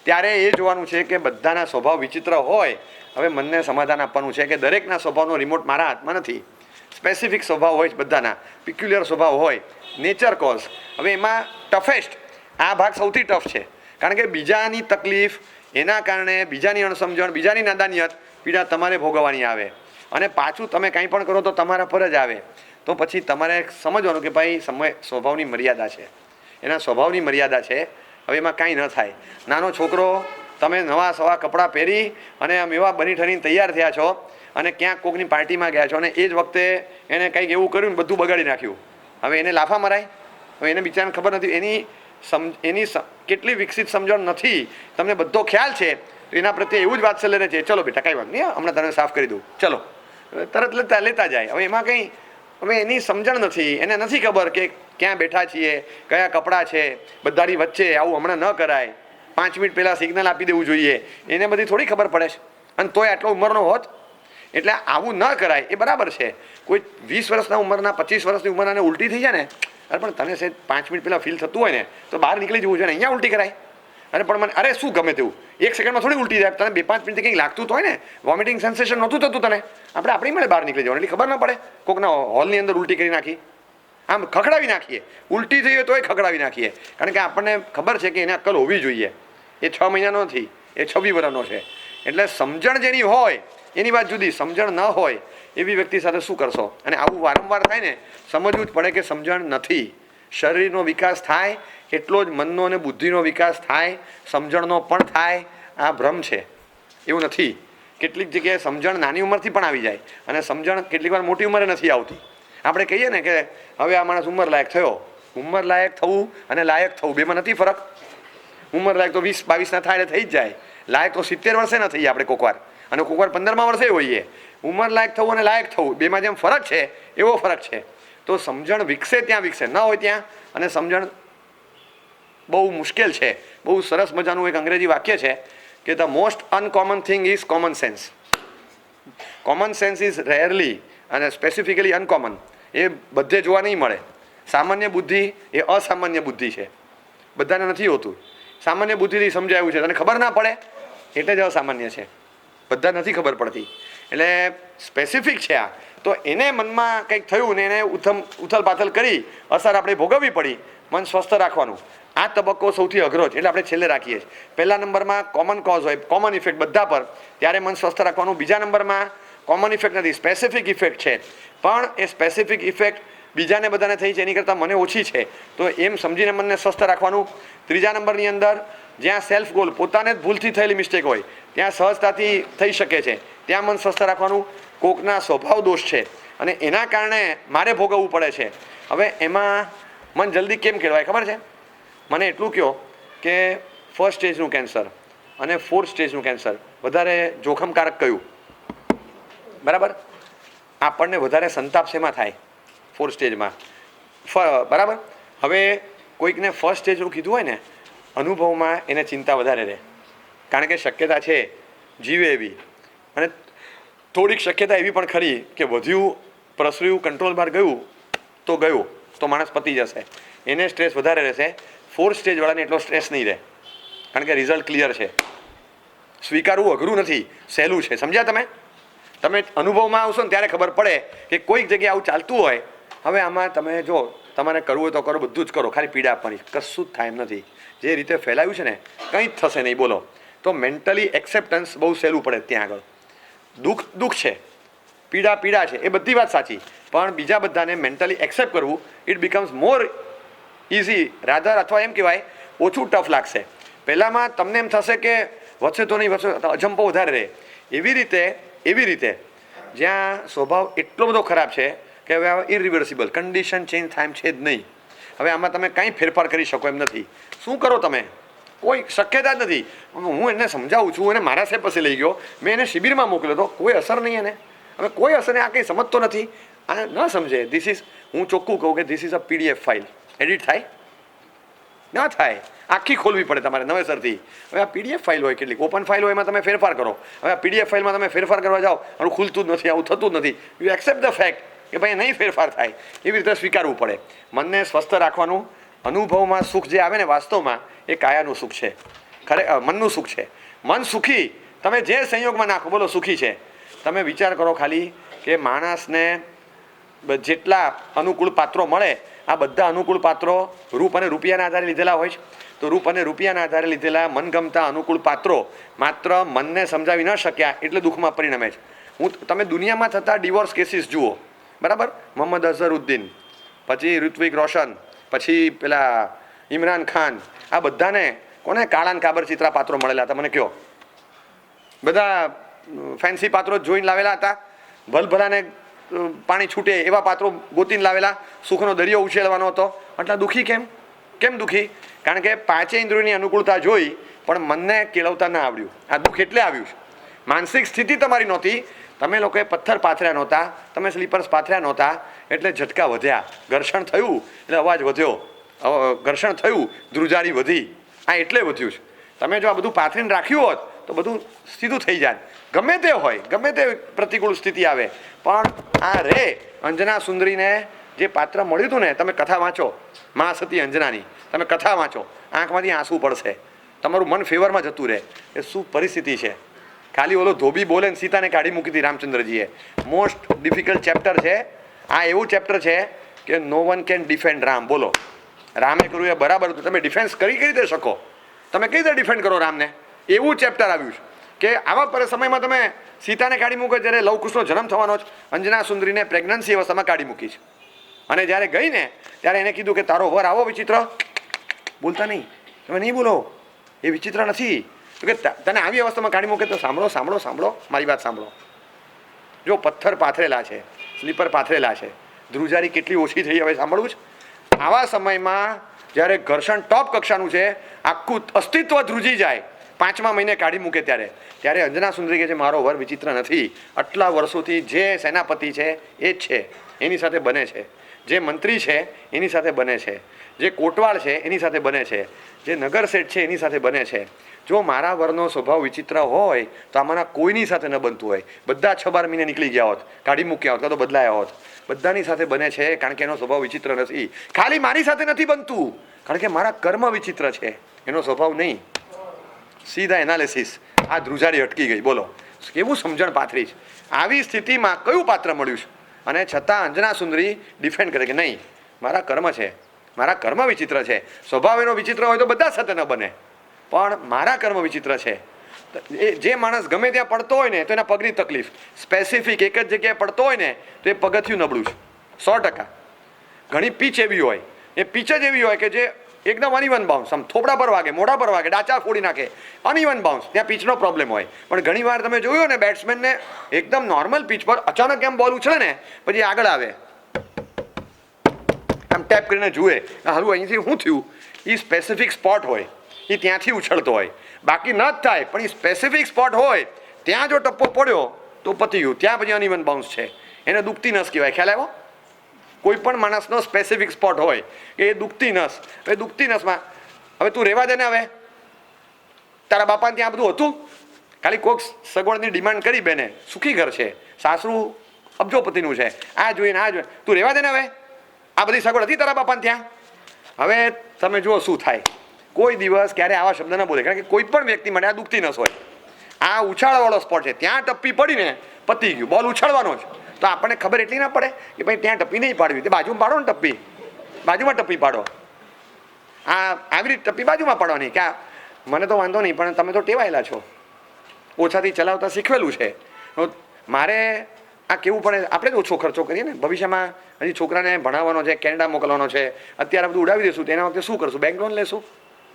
ત્યારે એ જોવાનું છે કે બધાના સ્વભાવ વિચિત્ર હોય. હવે મનને સમાધાન આપવાનું છે કે દરેકના સ્વભાવનો રિમોટ મારા હાથમાં નથી. સ્પેસિફિક સ્વભાવ હોય બધાના, પિક્યુલર સ્વભાવ હોય, નેચર કોઝ. હવે એમાં ટફેસ્ટ આ ભાગ સૌથી ટફ છે, કારણ કે બીજાની તકલીફ, એના કારણે બીજાની અણસમજણ, બીજાની નાદાનિયત, પીડા તમારે ભોગવવાની આવે, અને પાછું તમે કંઈ પણ કરો તો તમારા પર જ આવે. તો પછી તમારે સમજવાનું કે ભાઈ સ્વભાવની મર્યાદા છે, એના સ્વભાવની મર્યાદા છે. હવે એમાં કાંઈ ન થાય. નાનો છોકરો, તમે નવા સવા કપડાં પહેરી અને આમ એવા બની ઠરીને તૈયાર થયા છો અને ક્યાંક કોકની પાર્ટીમાં ગયા છો અને એ જ વખતે એને કંઈક એવું કર્યું ને બધું બગાડી નાખ્યું. હવે એને લાફા મરાય? હવે એને બિચારાને ખબર નથી, એની કેટલી વિકસિત સમજણ નથી, તમને બધો ખ્યાલ છે, તો એના પ્રત્યે એવું જ વાત્સલ્ય રહે છે, ચલો બેટા કાંઈ વાત નહીં, હમણાં તને સાફ કરી દઉં, ચલો, તરત લેતા જાય. હવે એમાં કંઈ, હવે એની સમજણ નથી, એને નથી ખબર કે ક્યાં બેઠા છીએ, કયા કપડાં છે, બધાની વચ્ચે આવું હમણાં ન કરાય, 5 મિનિટ પહેલાં સિગ્નલ આપી દેવું જોઈએ, એને બધી થોડી ખબર પડે છે. અને તોય આટલો ઉંમરનો હોત. એટલે આવું ન કરાય એ બરાબર છે. કોઈ 20 વર્ષના ઉંમરના, 25 વર્ષની ઉંમરના ઉલટી થઈ જાય ને, અરે પણ તને છે 5 મિનિટ પહેલાં ફીલ થતું હોય ને તો બહાર નીકળી જવું જોઈએ ને, અહીંયા ઉલટી કરાય? અરે પણ મને, અરે શું ગમે તેવું 1 સેકન્ડમાં થોડી ઉલટી જાય. તને 2-5 મિનિટ કંઈક લાગતું હોય ને, વોમિટિંગ સેન્સેશન નહોતું થતું તને, આપણે આપણી મળે બહાર નીકળી જવાનું, એટલે ખબર ન પડે. કોકના હોલની અંદર ઉલટી કરી નાખી, આમ ખખડાવી નાખીએ, ઉલટી થઈ હોય તોય ખખડાવી નાખીએ, કારણ કે આપણને ખબર છે કે એને અક્કલ હોવી જોઈએ. એ 6 મહિનાનો નથી, એ 26 વર્ષનો છે. એટલે સમજણ જેની હોય એની વાત જુદી, સમજણ ન હોય એવી વ્યક્તિ સાથે શું કરશો? અને આવું વારંવાર થાય ને, સમજવું જ પડે કે સમજણ નથી. શરીરનો વિકાસ થાય એટલો જ મનનો અને બુદ્ધિનો વિકાસ થાય, સમજણનો પણ થાય. આ ભ્રમ છે, એવું નથી. કેટલીક જગ્યાએ સમજણ નાની ઉંમરથી પણ આવી જાય, અને સમજણ કેટલીક વાર મોટી ઉંમરે નથી આવતી. આપણે કહીએ ને કે હવે આ માણસ ઉંમર લાયક થયો. ઉંમર લાયક થવું અને લાયક થવું બેમાં નથી ફરક? ઉંમર લાયક તો 20-22 ના થાય એટલે થઈ જ જાય. લાયક તો 70 વર્ષે ન થઈએ આપણે કોકવાર, અને કોકવાર 15મા વર્ષે હોઈએ. ઉંમર લાયક થવું અને લાયક થવું બેમાં જેમ ફરક છે એવો ફરક છે. તો સમજણ વિકસે ત્યાં વિકસે, ન હોય ત્યાં. અને સમજણ બહુ મુશ્કેલ છે. બહુ સરસ મજાનું એક અંગ્રેજી વાક્ય છે કે the most uncommon thing is common sense. Common sense is rarely અને સ્પેસિફિકલી અનકોમન. એ બધે જોવા નહીં મળે. સામાન્ય બુદ્ધિ એ અસામાન્ય બુદ્ધિ છે, બધાને નથી હોતું. સામાન્ય બુદ્ધિથી સમજાયું છે, તને ખબર ના પડે એટલે જ અસામાન્ય છે, બધા નથી ખબર પડતી. એટલે સ્પેસિફિક છે આ. તો એને મનમાં કંઈક થયું ને એને ઉથલ પાથલ કરી, અસર આપણે ભોગવવી પડી. મન સ્વસ્થ રાખવાનું આ તબક્કો સૌથી અઘરો છે, એટલે આપણે છેલ્લે રાખીએ છીએ. પહેલા નંબરમાં કોમન કોઝ હોય, કોમન ઇફેક્ટ બધા પર, ત્યારે મન સ્વસ્થ રાખવાનું. બીજા નંબરમાં કોમન ઇફેક્ટ નથી, સ્પેસિફિક ઇફેક્ટ છે, પણ એ સ્પેસિફિક ઇફેક્ટ બીજાને બધાને થઈ છે એની કરતાં મને ઓછી છે, તો એમ સમજીને મનને સ્વસ્થ રાખવાનું. ત્રીજા નંબરની અંદર જ્યાં સેલ્ફ ગોલ, પોતાને જ ભૂલથી થયેલી મિસ્ટેક હોય ત્યાં સહજતાથી થઈ શકે છે, ત્યાં મન સ્વસ્થ રાખવાનું. કોકના સ્વભાવ દોષ છે અને એના કારણે મારે ભોગવવું પડે છે. હવે એમાં મન જલ્દી કેમ કેળવાય ખબર છે? મને એટલું કહો કે 1st સ્ટેજનું કેન્સર અને 4th સ્ટેજનું કેન્સર વધારે જોખમકારક કયું? બરાબર? આપણને વધારે સંતાપ શેમાં થાય? 4th સ્ટેજમાં. બરાબર? હવે કોઈકને 1st સ્ટેજનું કીધું હોય ને, અનુભવમાં એને ચિંતા વધારે રહે, કારણ કે શક્યતા છે જીવે એવી, અને થોડીક શક્યતા એવી પણ ખરી કે વધ્યું, પ્રસર્યું, કંટ્રોલ બહાર ગયું તો માણસ પતી જશે. એને સ્ટ્રેસ વધારે રહેશે. 4th સ્ટેજવાળાને એટલો સ્ટ્રેસ નહીં રહે, કારણ કે રિઝલ્ટ ક્લિયર છે. સ્વીકારવું અઘરું નથી, સહેલું છે. સમજ્યા તમે? તમે અનુભવમાં આવશો ને ત્યારે ખબર પડે કે કોઈક જગ્યાએ આવું ચાલતું હોય. હવે આમાં તમે જો, તમારે કરવું હોય તો કરો, બધું જ કરો, ખાલી પીડા આપવાની, કશું જ થાય એમ નથી. જે રીતે ફેલાયું છે ને કંઈ જ થશે નહીં. બોલો તો મેન્ટલી એક્સેપ્ટન્સ બહુ સહેલું પડે ત્યાં આગળ. દુઃખ છે, પીડા છે, એ બધી વાત સાચી, પણ બીજા બધાને મેન્ટલી એક્સેપ્ટ કરવું, it becomes more easy rather, અથવા એમ કહેવાય ઓછું ટફ લાગશે. પહેલાંમાં તમને એમ થશે કે વધશે તો નહીં, વધશે, અજંપો વધારે રહે. એવી રીતે જ્યાં સ્વભાવ એટલો બધો ખરાબ છે કે હવે ઇરિવર્સિબલ કન્ડિશન ચેન્જ થાય એમ છે જ નહીં. હવે આમાં તમે કાંઈ ફેરફાર કરી શકો એમ નથી. શું કરો તમે? કોઈ શક્યતા જ નથી. હું એને સમજાવું છું, એને મારા સે પાસે લઈ ગયો, મેં એને શિબિરમાં મોકલ્યો તો કોઈ અસર નહીં એને. હવે કોઈ અસર આ કંઈ સમજતો નથી, આ ન સમજે. હું ચોખ્ખું કહું કે this is a PDF file. Edit થાય ના થાય, આખી ખોલવી પડે તમારે નવેસરથી. હવે આ પીડીએફ ફાઇલ હોય, કેટલીક ઓપન ફાઇલ હોય, એમાં તમે ફેરફાર કરો. હવે આ પીડીએફ ફાઇલમાં તમે ફેરફાર કરવા જાઓ, આનું ખુલતું જ નથી, આવું થતું જ નથી. યુ એક્સેપ્ટ ધ ફેક્ટ કે ભાઈ નહીં ફેરફાર થાય, એવી રીતે સ્વીકારવું પડે. મનને સ્વસ્થ રાખવાનું, અનુભવમાં સુખ જે આવે ને વાસ્તવમાં એ કાયાનું સુખ છે, મનનું સુખ છે. મન સુખી તમે જે સંયોગમાં નાખો, બોલો સુખી છે. તમે વિચાર કરો ખાલી કે માણસને જેટલા અનુકૂળ પાત્રો મળે, આ બધા અનુકૂળ પાત્રો રૂપ અને રૂપિયાના આધારે લીધેલા હોય છે. તો રૂપ અને રૂપિયાના આધારે લીધેલા મનગમતા અનુકૂળ પાત્રો માત્ર મનને સમજાવી ન શક્યા એટલે દુઃખમાં પરિણમે છે. તમે દુનિયામાં થતા ડિવોર્સ કેસીસ જુઓ, બરાબર? મોહમ્મદ અઝહરુદ્દીન, પછી ઋત્વિક રોશન, પછી પેલા ઇમરાન ખાન, આ બધાને કોને કાળાન કાબર ચિત્રા પાત્રો મળેલા હતા મને કહો? બધા ફેન્સી પાત્રો જોઈને લાવેલા હતા, ભલભલાને પાણી છૂટે એવા પાત્રો ગોતીને લાવેલા, સુખનો દરિયો ઉછેળવાનો હતો. આટલા દુઃખી કેમ દુઃખી? કારણ કે પાંચે ઇન્દ્રિયોની અનુકૂળતા જોઈ પણ મનને કેળવતા ના આવડ્યું. આ દુઃખ એટલે આવ્યું છે, માનસિક સ્થિતિ તમારી નહોતી. તમે લોકોએ પથ્થર પાથર્યા નહોતા, તમે સ્લીપર્સ પાથર્યા નહોતા, એટલે ઝટકા વધ્યા. ઘર્ષણ થયું એટલે અવાજ વધ્યો, ઘર્ષણ થયું ધ્રુજારી વધી. આ એટલે વધ્યું છે. તમે જો આ બધું પાથરીને રાખ્યું હોત તો બધું સીધું થઈ જાય. ગમે તે હોય, ગમે તે પ્રતિકૂળ સ્થિતિ આવે, પણ આ રે અંજના સુંદરીને જે પાત્ર મળ્યું હતું ને, તમે કથા વાંચો મા સતી અંજનાની, તમે કથા વાંચો, આંખમાંથી આંસુ પડશે, તમારું મન ફેવરમાં જતું રહે. એ શું પરિસ્થિતિ છે! ખાલી ઓલો ધોબી બોલે ને સીતાને કાઢી મૂકી હતી રામચંદ્રજીએ. મોસ્ટ ડિફિકલ્ટ ચેપ્ટર છે આ. એવું ચેપ્ટર છે કે નો વન કેન ડિફેન્ડ રામ. બોલો, રામે કર્યું એ બરાબર હતું, તમે ડિફેન્સ કરી કઈ રીતે શકો? તમે કઈ રીતે ડિફેન્ડ કરો રામને? એવું ચેપ્ટર આવ્યું છે કે આવા સમયમાં તમે સીતાને કાઢી મૂકો જ્યારે લવકુશનો જન્મ થવાનો છે. અંજના સુંદરીને પ્રેગ્નન્સી અવસ્થામાં કાઢી મૂકી છે. અને જ્યારે ગઈ ને ત્યારે એને કીધું કે તારો વર આવો વિચિત્ર, બોલતા નહીં, તમે નહીં બોલો, એ વિચિત્ર નથી. તો કે તને આવી અવસ્થામાં કાઢી મૂકે તો સાંભળો સાંભળો સાંભળો, મારી વાત સાંભળો. જો પથ્થર પાથરેલા છે, સ્લીપર પાથરેલા છે, ધ્રુજારી કેટલી ઓછી થઈ, હવે સાંભળવું છે. આવા સમયમાં જ્યારે ઘર્ષણ ટોપ કક્ષાનું છે, આખું અસ્તિત્વ ધ્રુજી જાય, 5મા મહિને કાઢી મૂકે ત્યારે અંજના સુંદરી કહે છે મારો વર વિચિત્ર નથી. આટલા વર્ષોથી જે સેનાપતિ છે એ જ છે, એની સાથે બને છે. જે મંત્રી છે એની સાથે બને છે, જે કોટવાળ છે એની સાથે બને છે, જે નગર શેઠ છે એની સાથે બને છે. જો મારા વરનો સ્વભાવ વિચિત્ર હોય તો આમાંના કોઈની સાથે ન બનતું હોય. બધા 6-12 મહિને નીકળી ગયા હોત, કાઢી મૂક્યા હોત, કાં તો બદલાયા હોત. બધાની સાથે બને છે કારણ કે એનો સ્વભાવ વિચિત્ર નથી. ખાલી મારી સાથે નથી બનતું કારણ કે મારા કર્મ વિચિત્ર છે, એનો સ્વભાવ નહીં. સીધા એનાલિસિસ. આ ધ્રુજારી અટકી ગઈ. બોલો કેવું સમજણ પાથરી છે. આવી સ્થિતિમાં કયું પાત્ર મળ્યું છે અને છતાં અંજના સુંદરી ડિફેન્ડ કરે કે નહીં, મારા કર્મ છે, મારા કર્મ વિચિત્ર છે. સ્વભાવ એનો વિચિત્ર હોય તો બધા સાથે ન બને, પણ મારા કર્મ વિચિત્ર છે. એ જે માણસ ગમે ત્યાં પડતો હોય ને તો એના પગની તકલીફ, સ્પેસિફિક એક જ જગ્યાએ પડતો હોય ને તો એ પગથિયું નબળું છે 100%. ઘણી પીચ એવી હોય, એ પીચ જ એવી હોય કે જે એકદમ અનઇવન બાઉન્સ, આમ થોપડા પર વાગે, મોઢા પર વાગે, ડાચા ફોડી નાખે, અનઇવન બાઉન્સ, ત્યાં પીચનો પ્રોબ્લેમ હોય. પણ ઘણી વાર તમે જોયું ને બેટ્સમેનને એકદમ નોર્મલ પીચ પર અચાનક એમ બોલ ઉછળે ને પછી આગળ આવે, આમ ટેપ કરીને જુએ હારું અહીંથી શું થયું. એ સ્પેસિફિક સ્પોટ હોય, એ ત્યાંથી ઉછળતો હોય, બાકી ન જ થાય. પણ એ સ્પેસિફિક સ્પોટ હોય ત્યાં જો ટપ્પો પડ્યો તો પતી ગયું, ત્યાં પછી અનઇવન બાઉન્સ છે, એને દુખતી નસ કહેવાય. ખ્યાલ આવ્યો? કોઈ પણ માણસનો સ્પેસિફિક સ્પોટ હોય કે એ દુખતી નસ. હવે દુખતી નસમાં હવે તું રહેવા દે ને, હવે તારા બાપાને ત્યાં બધું હતું, ખાલી કોઈક સગવડની ડિમાન્ડ કરી બેને, સુખી ઘર છે, સાસરું અબજોપતિનું છે, આ જોઈને આ જોઈએ, તું રહેવા દે ને, હવે આ બધી સગવડ હતી તારા બાપાને ત્યાં. હવે તમે જુઓ શું થાય. કોઈ દિવસ ક્યારે આવા શબ્દ ન બોલે, કારણ કે કોઈ પણ વ્યક્તિ માટે આ દુખતી નસ હોય. આ ઉછાળવાળો સ્પોટ છે, ત્યાં ટપ્પી પડીને પતી ગયું, બોલ ઉછાળવાનો છે. તો આપણને ખબર એટલી ના પડે કે ભાઈ ત્યાં ટપ્પી નહીં પાડવી, તે બાજુમાં પાડો ને, ટપ્પી બાજુમાં ટપ્પી પાડો. આવી રીતે ટપ્પી બાજુમાં પાડવાની કે મને તો વાંધો નહીં પણ તમે તો ટેવાયેલા છો, ઓછાથી ચલાવતા શીખવેલું છે. મારે આ કેવું પડે, આપણે જ ઓછો ખર્ચો કરીએ ને. ભવિષ્યમાં હજી છોકરાને ભણાવવાનો છે, કેનેડા મોકલવાનો છે, અત્યારે બધું ઉડાવી દઈશું, તેના વખતે શું કરશું? બેંક લોન લેશું,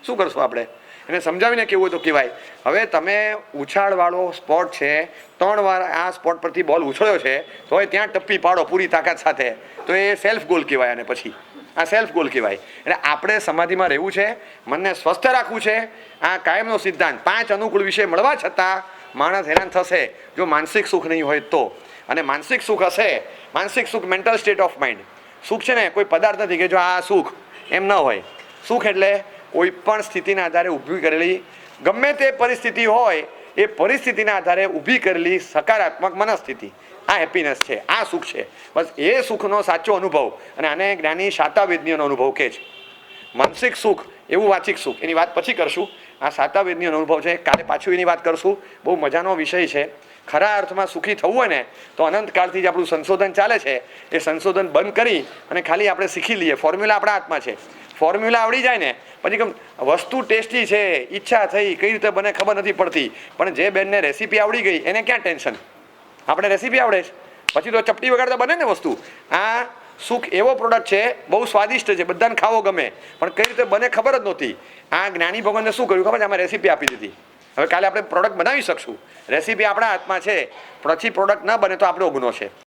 શું કરશું? આપણે એને સમજાવીને કેવું હોય તો કહેવાય. હવે તમે ઉછાળવાળો સ્પોટ છે, 3 વાર આ સ્પોટ પરથી બોલ ઉછળ્યો છે, તો ત્યાં ટપ્પી પાડો પૂરી તાકાત સાથે, તો એ સેલ્ફ ગોલ કહેવાય. અને પછી આ સેલ્ફ ગોલ કહેવાય. એટલે આપણે સમાધિમાં રહેવું છે, મનને સ્વસ્થ રાખવું છે. આ કાયમનો સિદ્ધાંત. 5 અનુકૂળ વિષય મળવા છતાં માણસ હેરાન થશે જો માનસિક સુખ નહીં હોય તો. અને માનસિક સુખ હશે, માનસિક સુખ મેન્ટલ સ્ટેટ ઓફ માઇન્ડ. સુખ છે ને કોઈ પદાર્થ નથી કે જો આ સુખ, એમ ન હોય. સુખ એટલે કોઈ પણ સ્થિતિના આધારે ઊભી કરેલી ગમે તે પરિસ્થિતિ હોય એ પરિસ્થિતિના આધારે ઊભી કરેલી સકારાત્મક મનસ્થિતિ આ હેપીનેસ છે, આ સુખ છે. બસ એ સુખનો સાચો અનુભવ, અને આને જ્ઞાની શાતાવેદનીયનો અનુભવ કહે છે. માનસિક સુખ એવું વાચિક સુખ, એની વાત પછી કરશું. આ શાતાવેદનીયનો અનુભવ છે, કાલે પાછું એની વાત કરશું. બહુ મજાનો વિષય છે. ખરા અર્થમાં સુખી થવું હોય ને તો અનંતકાળથી જ આપણું સંશોધન ચાલે છે, એ સંશોધન બંધ કરી અને ખાલી આપણે શીખી લઈએ. ફોર્મ્યુલા આપણા હાથમાં છે. ફોર્મ્યુલા આવડી જાય ને પછી કેમ વસ્તુ ટેસ્ટી છે, ઈચ્છા થઈ, કઈ રીતે બને ખબર નથી પડતી, પણ જે બેનને રેસીપી આવડી ગઈ એને ક્યાં ટેન્શન? આપણે રેસીપી આવડે છે પછી તો ચપટી વગાડતા બને ને વસ્તુ. આ સુખ એવો પ્રોડક્ટ છે, બહુ સ્વાદિષ્ટ છે, બધાને ખાવો ગમે, પણ કઈ રીતે બને ખબર જ નહોતી. આ જ્ઞાની ભગવાનને શું કર્યું ખબર છે? આમાં રેસીપી આપી દીધી. હવે કાલે આપણે પ્રોડક્ટ બનાવી શકશું. રેસીપી આપણા હાથમાં છે, પછી પ્રોડક્ટ ન બને તો આપણો ગુનો છે.